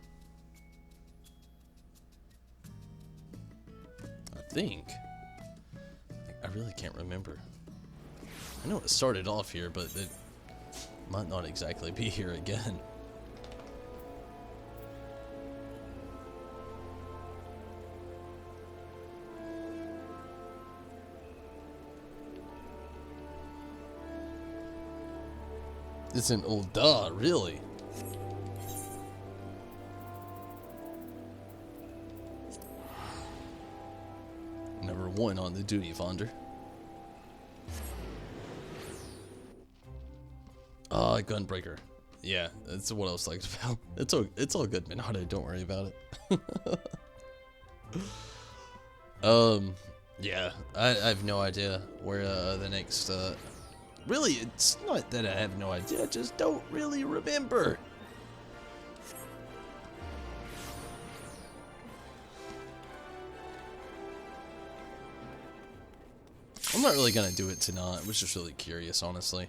Speaker 1: I think. I really can't remember. I know it started off here, but it might not exactly be here again. It's an old duh, really. Number 1 on the duty finder. Gunbreaker. Yeah, that's what I was talking about. It's all good, Minato. Don't worry about it. Yeah, I have no idea where the next. Really, it's not that I have no idea. I just don't really remember. I'm not really gonna do it tonight. I was just really curious, honestly.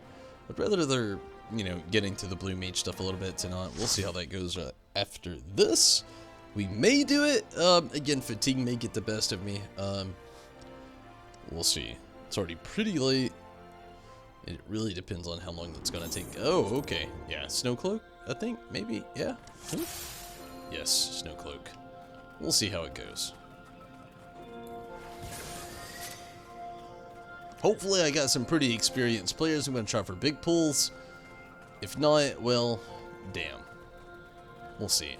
Speaker 1: I'd rather they're, you know, getting to the blue mage stuff a little bit tonight. We'll see how that goes after this. We may do it. Again, fatigue may get the best of me. We'll see. It's already pretty late. It really depends on how long that's gonna take. Oh, okay. Yeah, snow cloak, I think. Maybe. Yeah. Yes, snow cloak. We'll see how it goes. Hopefully I got some pretty experienced players. I'm going to try for big pulls. If not, well, damn. We'll see.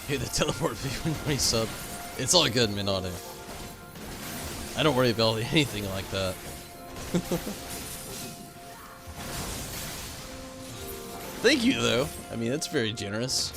Speaker 1: Hey, the teleport when we sub. It's all good, Minato. I don't worry about anything like that. Thank you, though. I mean, that's very generous.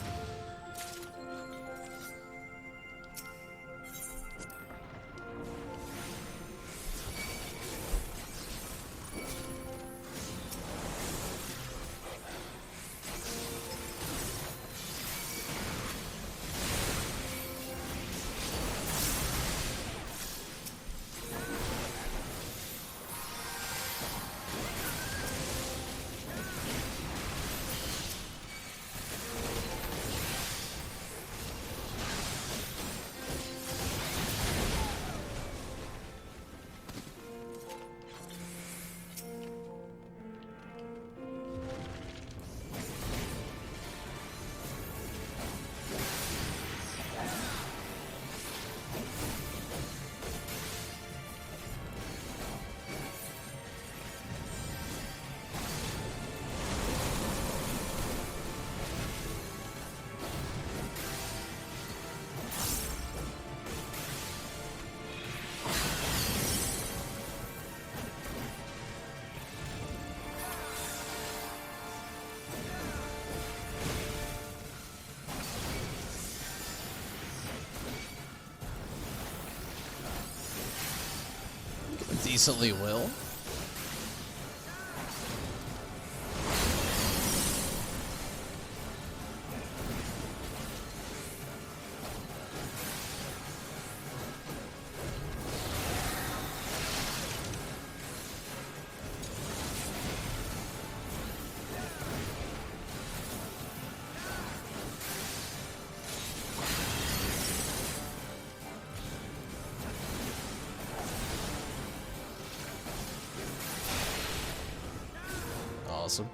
Speaker 1: Decently well. Awesome.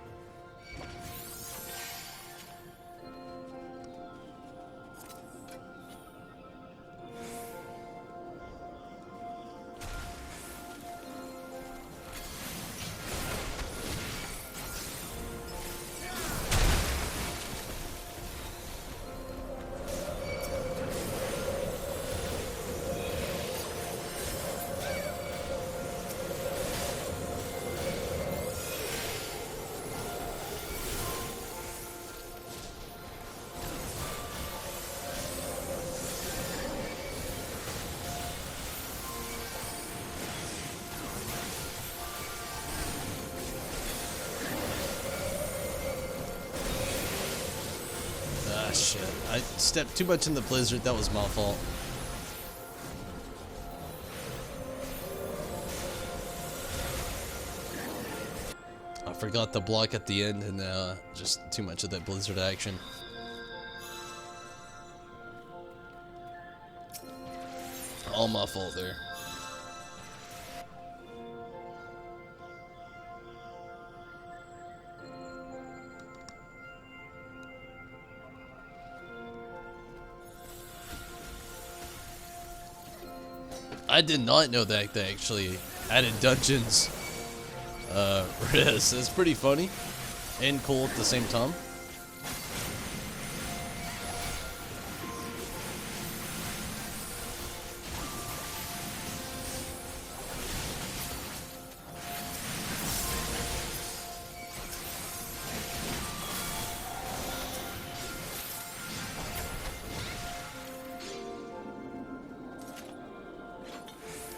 Speaker 1: I stepped too much in the blizzard. That was my fault. I forgot the block at the end and just too much of that blizzard action. All my fault there. I did not know that they actually added dungeons. It's pretty funny and cool at the same time.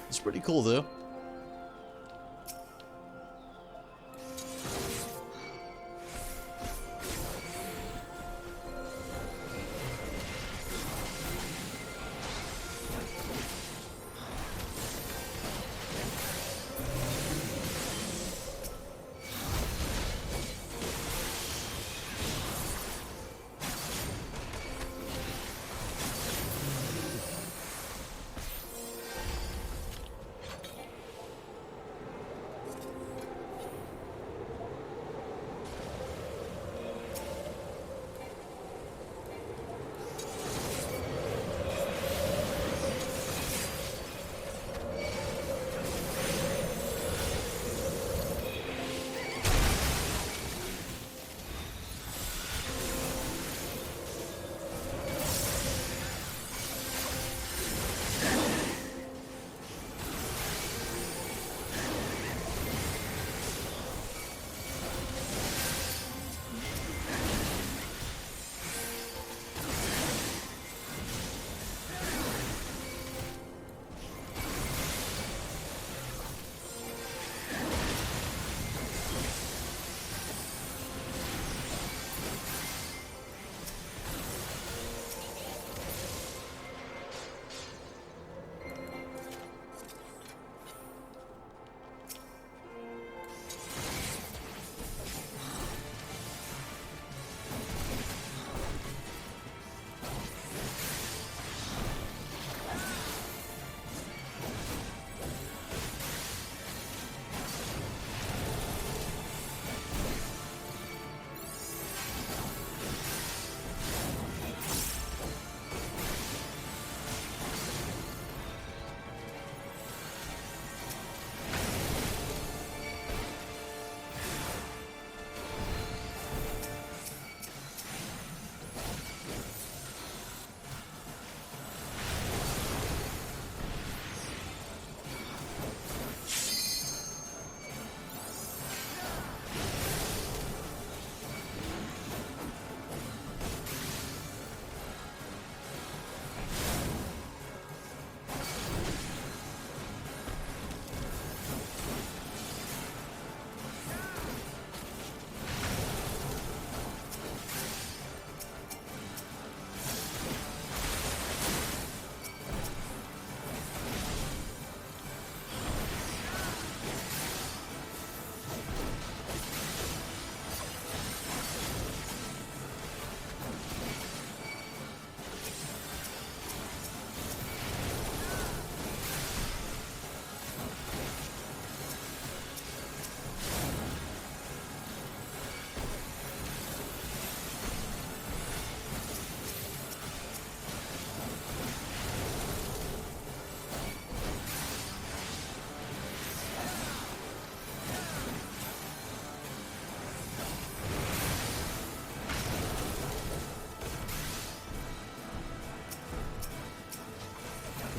Speaker 1: It's pretty cool though.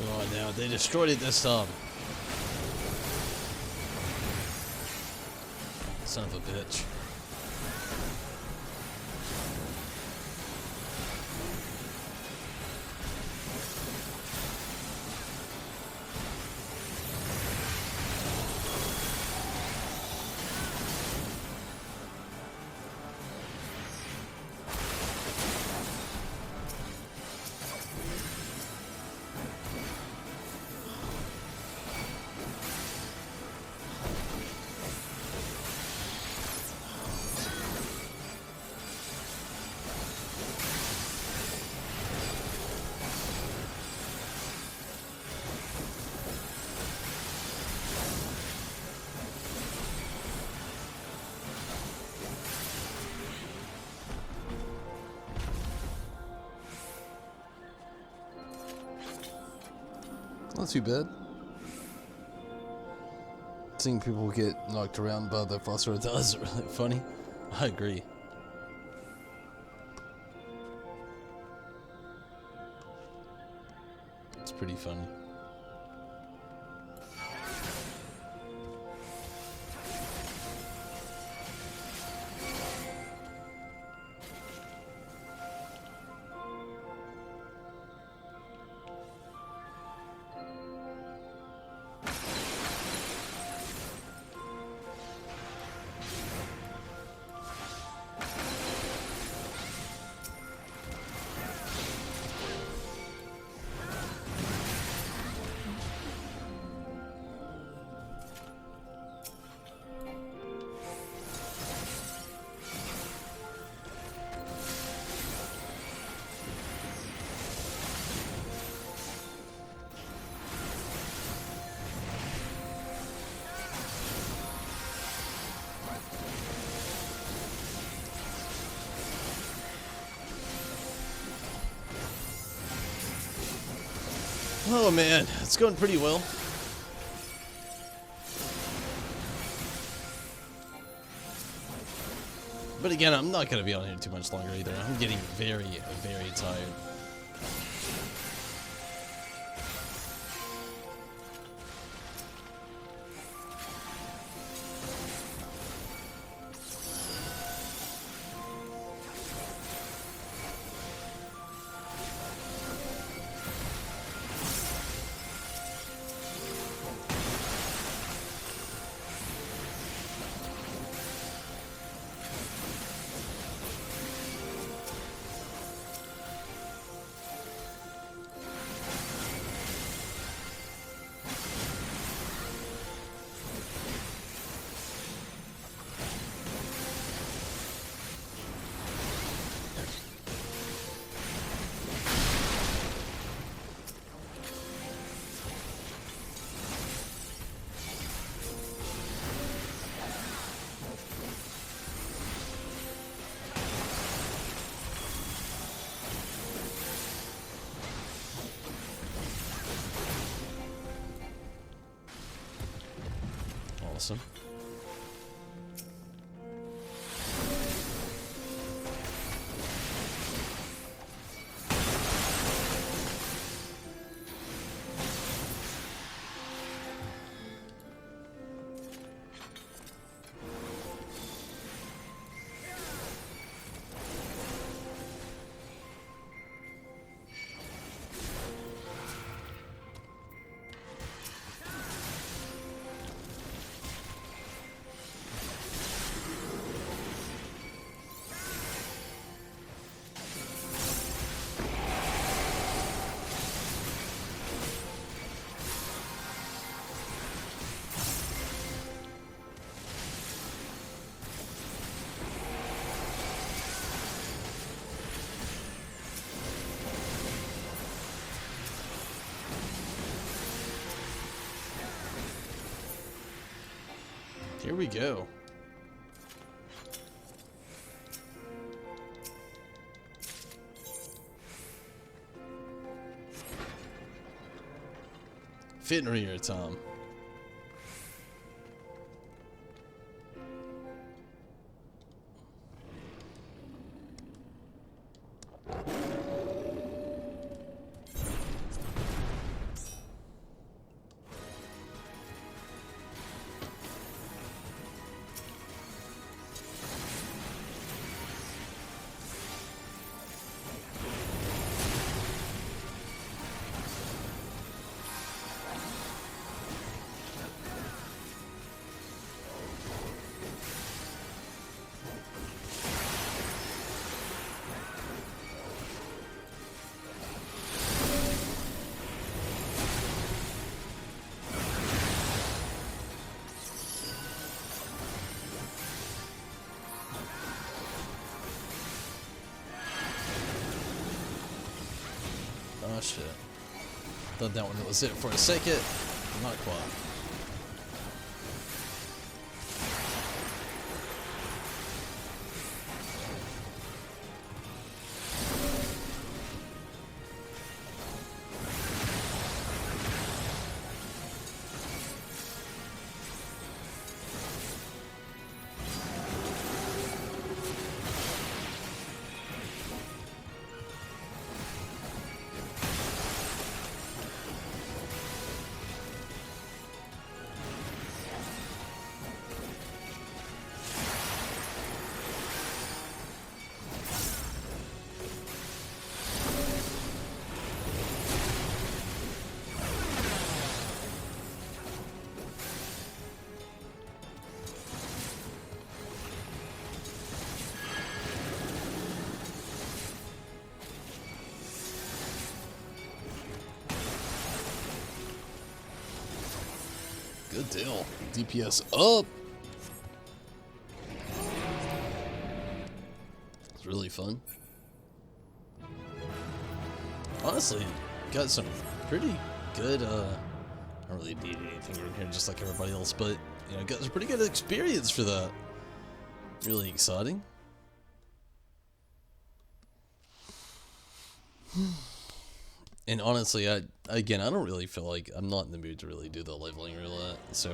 Speaker 1: Oh, now they destroyed it this time. Son of a bitch. not too bad. Seeing people get knocked around by the Phosphor is really funny. I agree. It's pretty funny. Oh man, it's going pretty well. But again, I'm not going to be on here too much longer either. I'm getting very, very tired. Awesome. Here we go. Fenrir, Tom. Oh shit. Thought that one was it for a second. Not quite. deal. DPS up. It's really fun. Honestly, got some pretty good, I don't really need anything in here just like everybody else, but, you know, got some pretty good experience for that. Really exciting. And honestly, I don't really feel like I'm not in the mood to really do the leveling roulette, so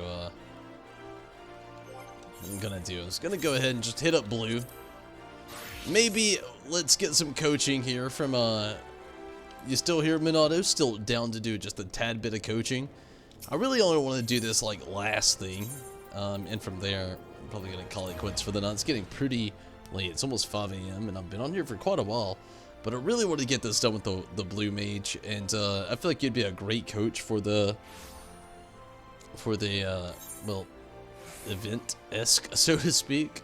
Speaker 1: what I'm gonna do is gonna go ahead and just hit up blue. Maybe let's get some coaching here from you still here, Minato? Still down to do just a tad bit of coaching. I really only want to do this like last thing, and from there I'm probably gonna call it quits for the night. It's getting pretty late. It's almost 5 AM and I've been on here for quite a while. But I really want to get this done with the blue mage, and I feel like you'd be a great coach for the well, event-esque, so to speak.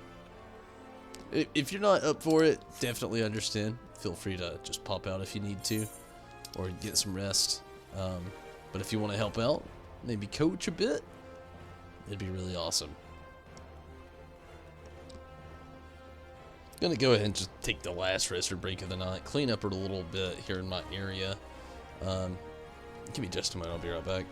Speaker 1: If you're not up for it, definitely understand. Feel free to just pop out if you need to, or get some rest. But if you want to help out, maybe coach a bit, it'd be really awesome. Gonna go ahead and just take the last rest or break of the night, clean up a little bit here in my area. Give me just a moment, I'll be right back.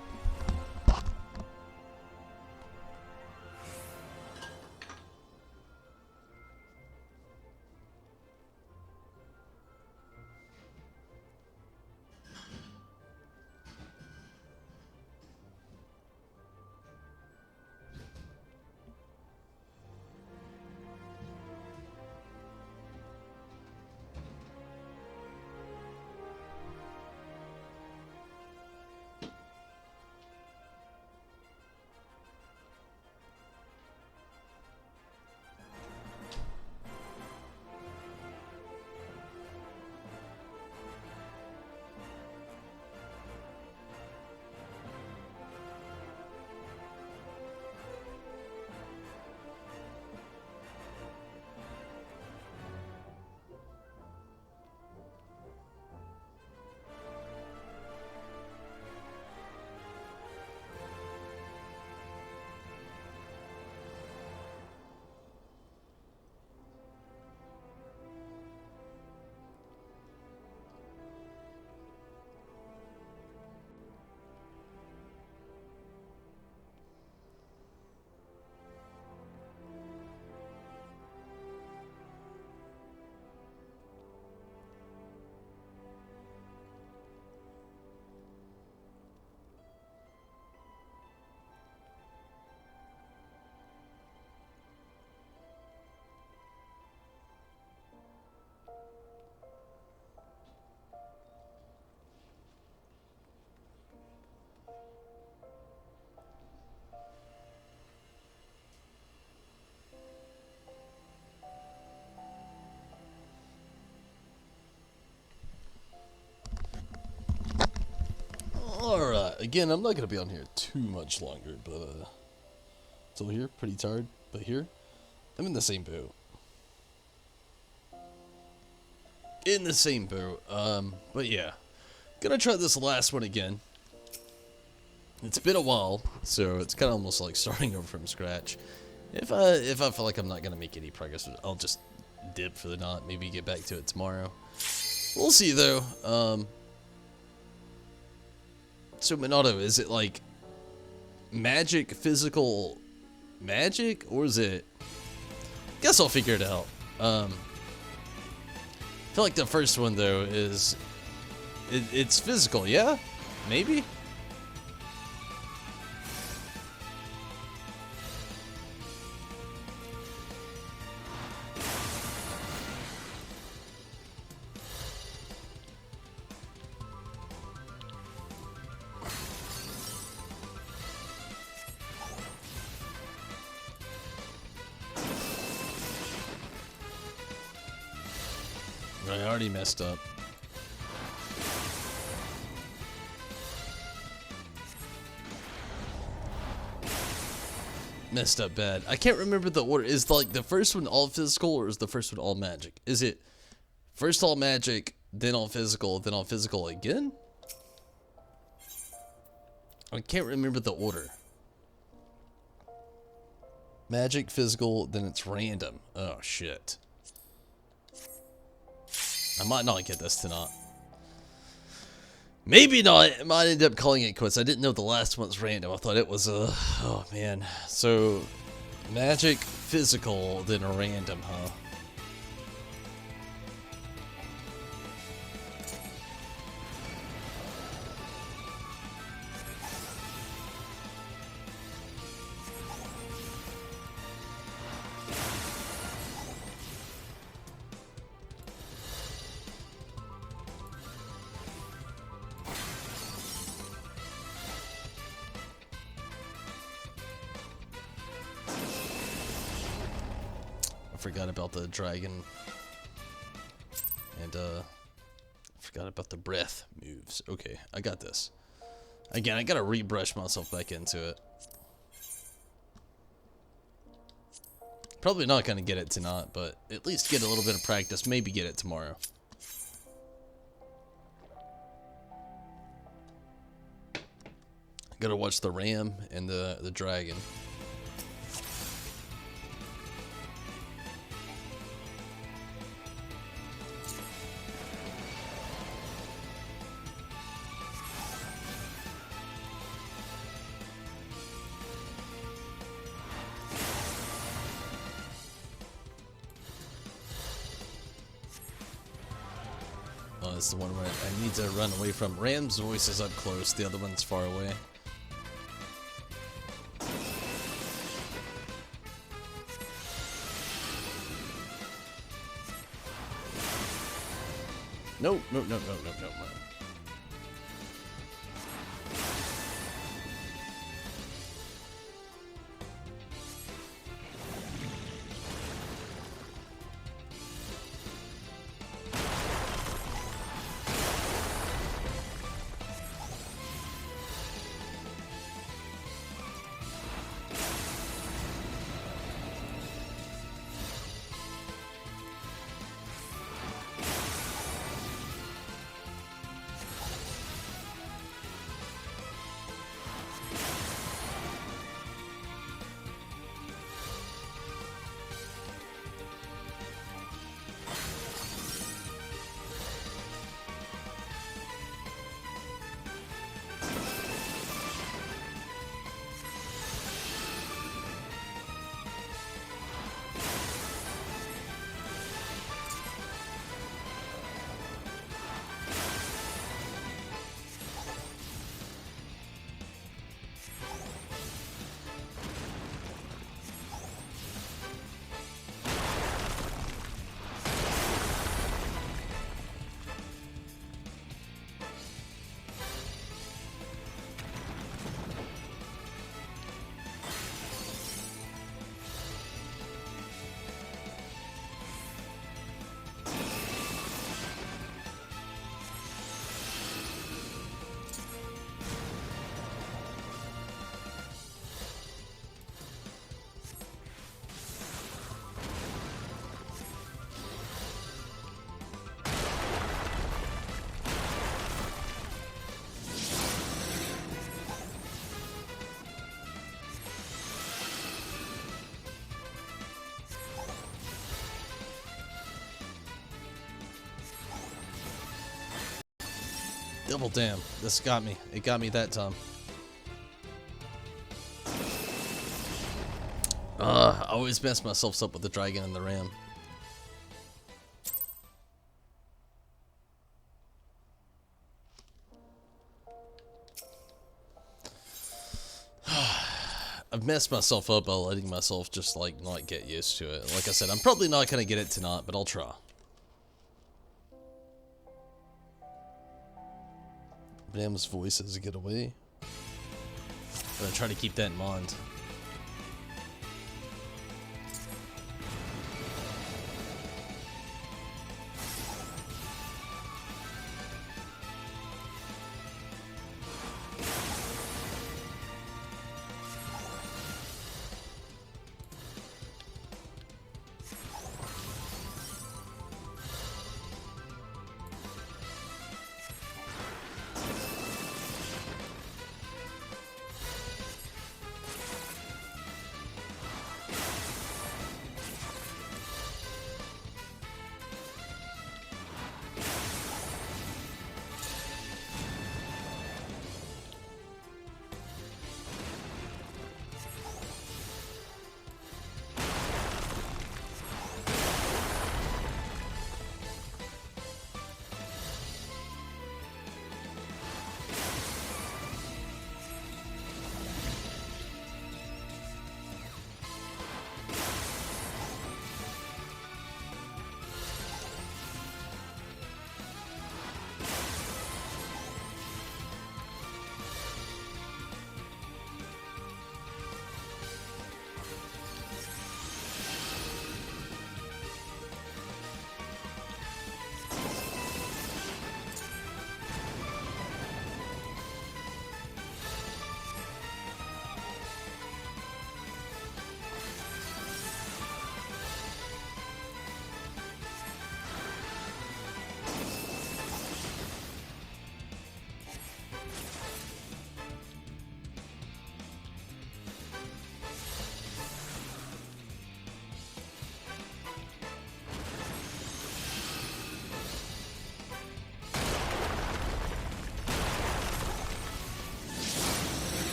Speaker 1: Alright, again, I'm not going to be on here too much longer, but, still here, pretty tired, but here, I'm in the same boat. In the same boat, but yeah, gonna try this last one again. It's been a while, so it's kind of almost like starting over from scratch. If I feel like I'm not gonna make any progress, I'll just dip for the night, maybe get back to it tomorrow. We'll see, though. So, Minato, is it like magic, physical magic, or is it? Guess I'll figure it out. I feel like the first one though is it's physical, yeah? Maybe? I already messed up. Messed up bad. I can't remember the order. Is like the first one all physical, or is the first one all magic? Is it first all magic, then all physical again? I can't remember the order. Magic, physical, then it's random. Oh, shit. I might not get this tonight. Maybe not. I might end up calling it quits. I didn't know the last one was random. I thought it was oh man. So magic, physical, then random, huh? Forgot about the dragon, and forgot about the breath moves. Okay, I got this. Again, I gotta rebrush myself back into it. Probably not gonna get it tonight, but at least get a little bit of practice. Maybe get it tomorrow. Gotta watch the ram and the dragon. Oh, it's the one where I need to run away from. Ram's voice is up close, the other one's far away. No, no, no, no, no, no, no. Double damn. This got me. It got me that time. I always mess myself up with the dragon and the ram. I've messed myself up by letting myself just like not get used to it. Like I said, I'm probably not gonna get it tonight, but I'll try. Ram's voice as a getaway. But I try to keep that in mind.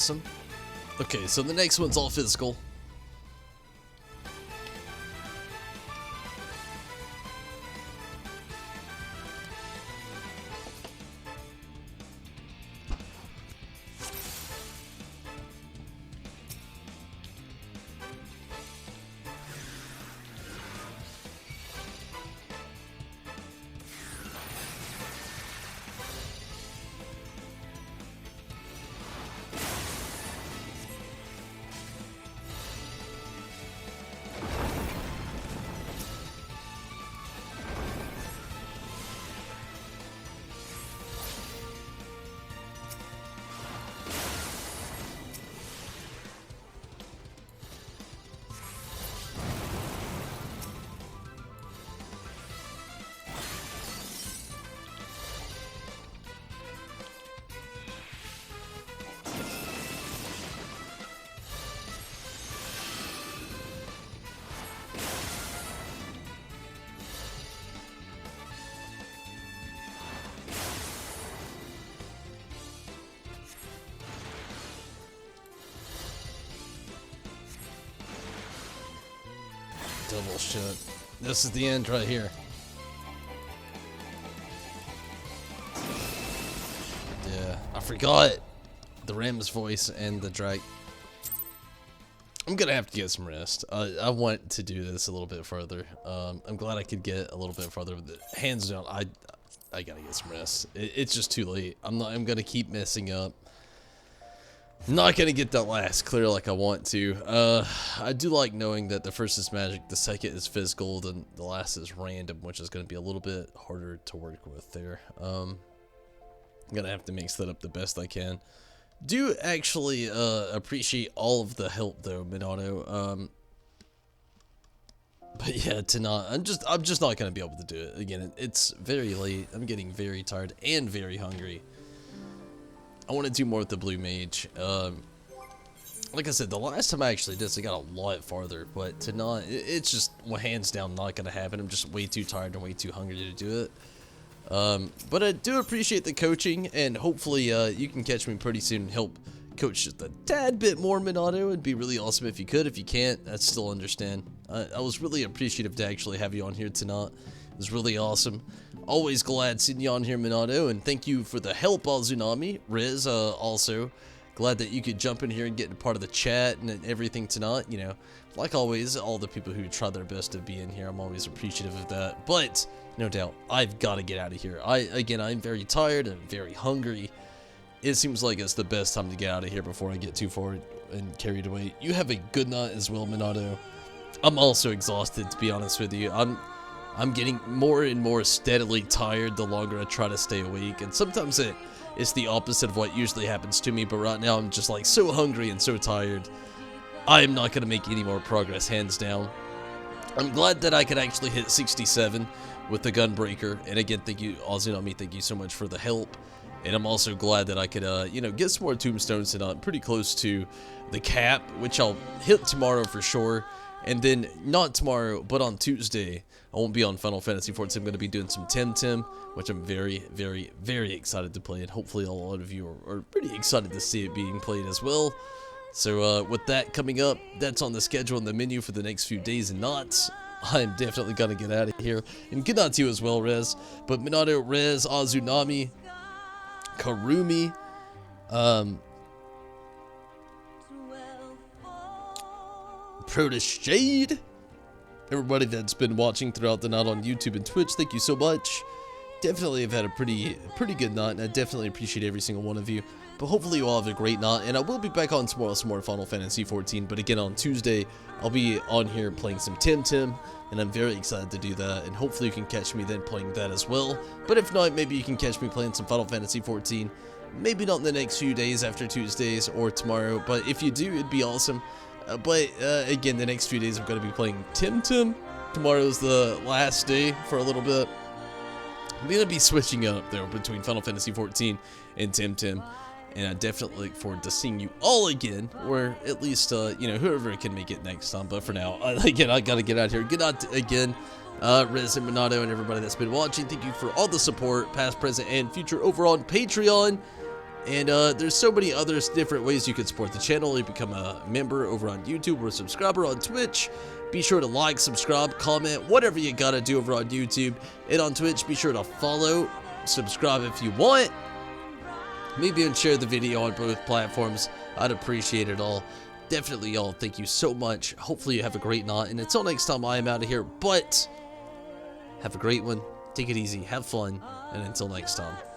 Speaker 1: awesome. Okay, so the next one's all physical. Double shot. This is the end right here. Yeah, I forgot the Ram's voice and the drag. I'm gonna have to get some rest. I want to do this a little bit further. I'm glad I could get a little bit further with it. Hands down, I gotta get some rest. It's just too late. I'm gonna keep messing up. Not gonna get that last clear like I want to. I do like knowing that the first is magic, the second is physical, then the last is random, which is gonna be a little bit harder to work with there. I'm gonna have to mix that up the best I can. Do actually appreciate all of the help though, Minato. But yeah, I'm just not gonna be able to do it again. It's very late. I'm getting very tired and very hungry. I want to do more with the blue mage. Like I said, the last time I actually did this, I got a lot farther, but it's just hands down not gonna happen. I'm just way too tired and way too hungry to do it. But I do appreciate the coaching, and hopefully you can catch me pretty soon and help coach just a tad bit more, Minato. It'd be really awesome if you could. If you can't, I still understand. I was really appreciative to actually have you on here tonight. It was really awesome. Always glad seeing you on here, Minato, and thank you for the help, Azunami. Riz, also glad that you could jump in here and get a part of the chat and everything tonight. You know, like always, all the people who try their best to be in here, I'm always appreciative of that. But no doubt, I've got to get out of here. I'm very tired and very hungry. It seems like it's the best time to get out of here before I get too far and carried away. You have a good night as well, Minato. I'm also exhausted, to be honest with you. I'm getting more and more steadily tired the longer I try to stay awake, and sometimes it's the opposite of what usually happens to me, but right now I'm just like so hungry and so tired. I am not going to make any more progress, hands down. I'm glad that I could actually hit 67 with the Gunbreaker, and again, thank you, Azunami, thank you so much for the help. And I'm also glad that I could, get some more tombstones tonight. I'm pretty close to the cap, which I'll hit tomorrow for sure. And then, not tomorrow, but on Tuesday, I won't be on Final Fantasy XIV. I'm going to be doing some Temtem, which I'm very, very, very excited to play. And hopefully a lot of you are pretty excited to see it being played as well. So with that coming up, that's on the schedule and the menu for the next few days and nights. I'm definitely going to get out of here. And good night to you as well, Rez. But Minato, Rez, Azunami, Karumi, Proteshade, everybody that's been watching throughout the night on YouTube and Twitch, thank you so much. Definitely have had a pretty good night, and I definitely appreciate every single one of you. But hopefully you all have a great night, and I will be back on tomorrow some more Final Fantasy XIV, but again on Tuesday, I'll be on here playing some Temtem, and I'm very excited to do that, and hopefully you can catch me then playing that as well. But if not, maybe you can catch me playing some Final Fantasy XIV, maybe not in the next few days after Tuesdays or tomorrow, but if you do, it'd be awesome. Again, the next few days I'm going to be playing Temtem. Tomorrow's the last day for a little bit. I'm going to be switching up, though, between Final Fantasy XIV and Temtem. And I definitely look forward to seeing you all again, or at least, whoever can make it next time. But for now, again, I got to get out of here. Good night again, Rez and Minato and everybody that's been watching. Thank you for all the support, past, present, and future over on Patreon. And there's so many other different ways you can support the channel. You become a member over on YouTube or a subscriber on Twitch. Be sure to like, subscribe, comment, whatever you gotta do over on YouTube. And on Twitch, be sure to follow, subscribe if you want. Maybe even share the video on both platforms. I'd appreciate it all. Definitely, y'all. Thank you so much. Hopefully you have a great night. And until next time, I am out of here. But have a great one. Take it easy. Have fun. And until next time.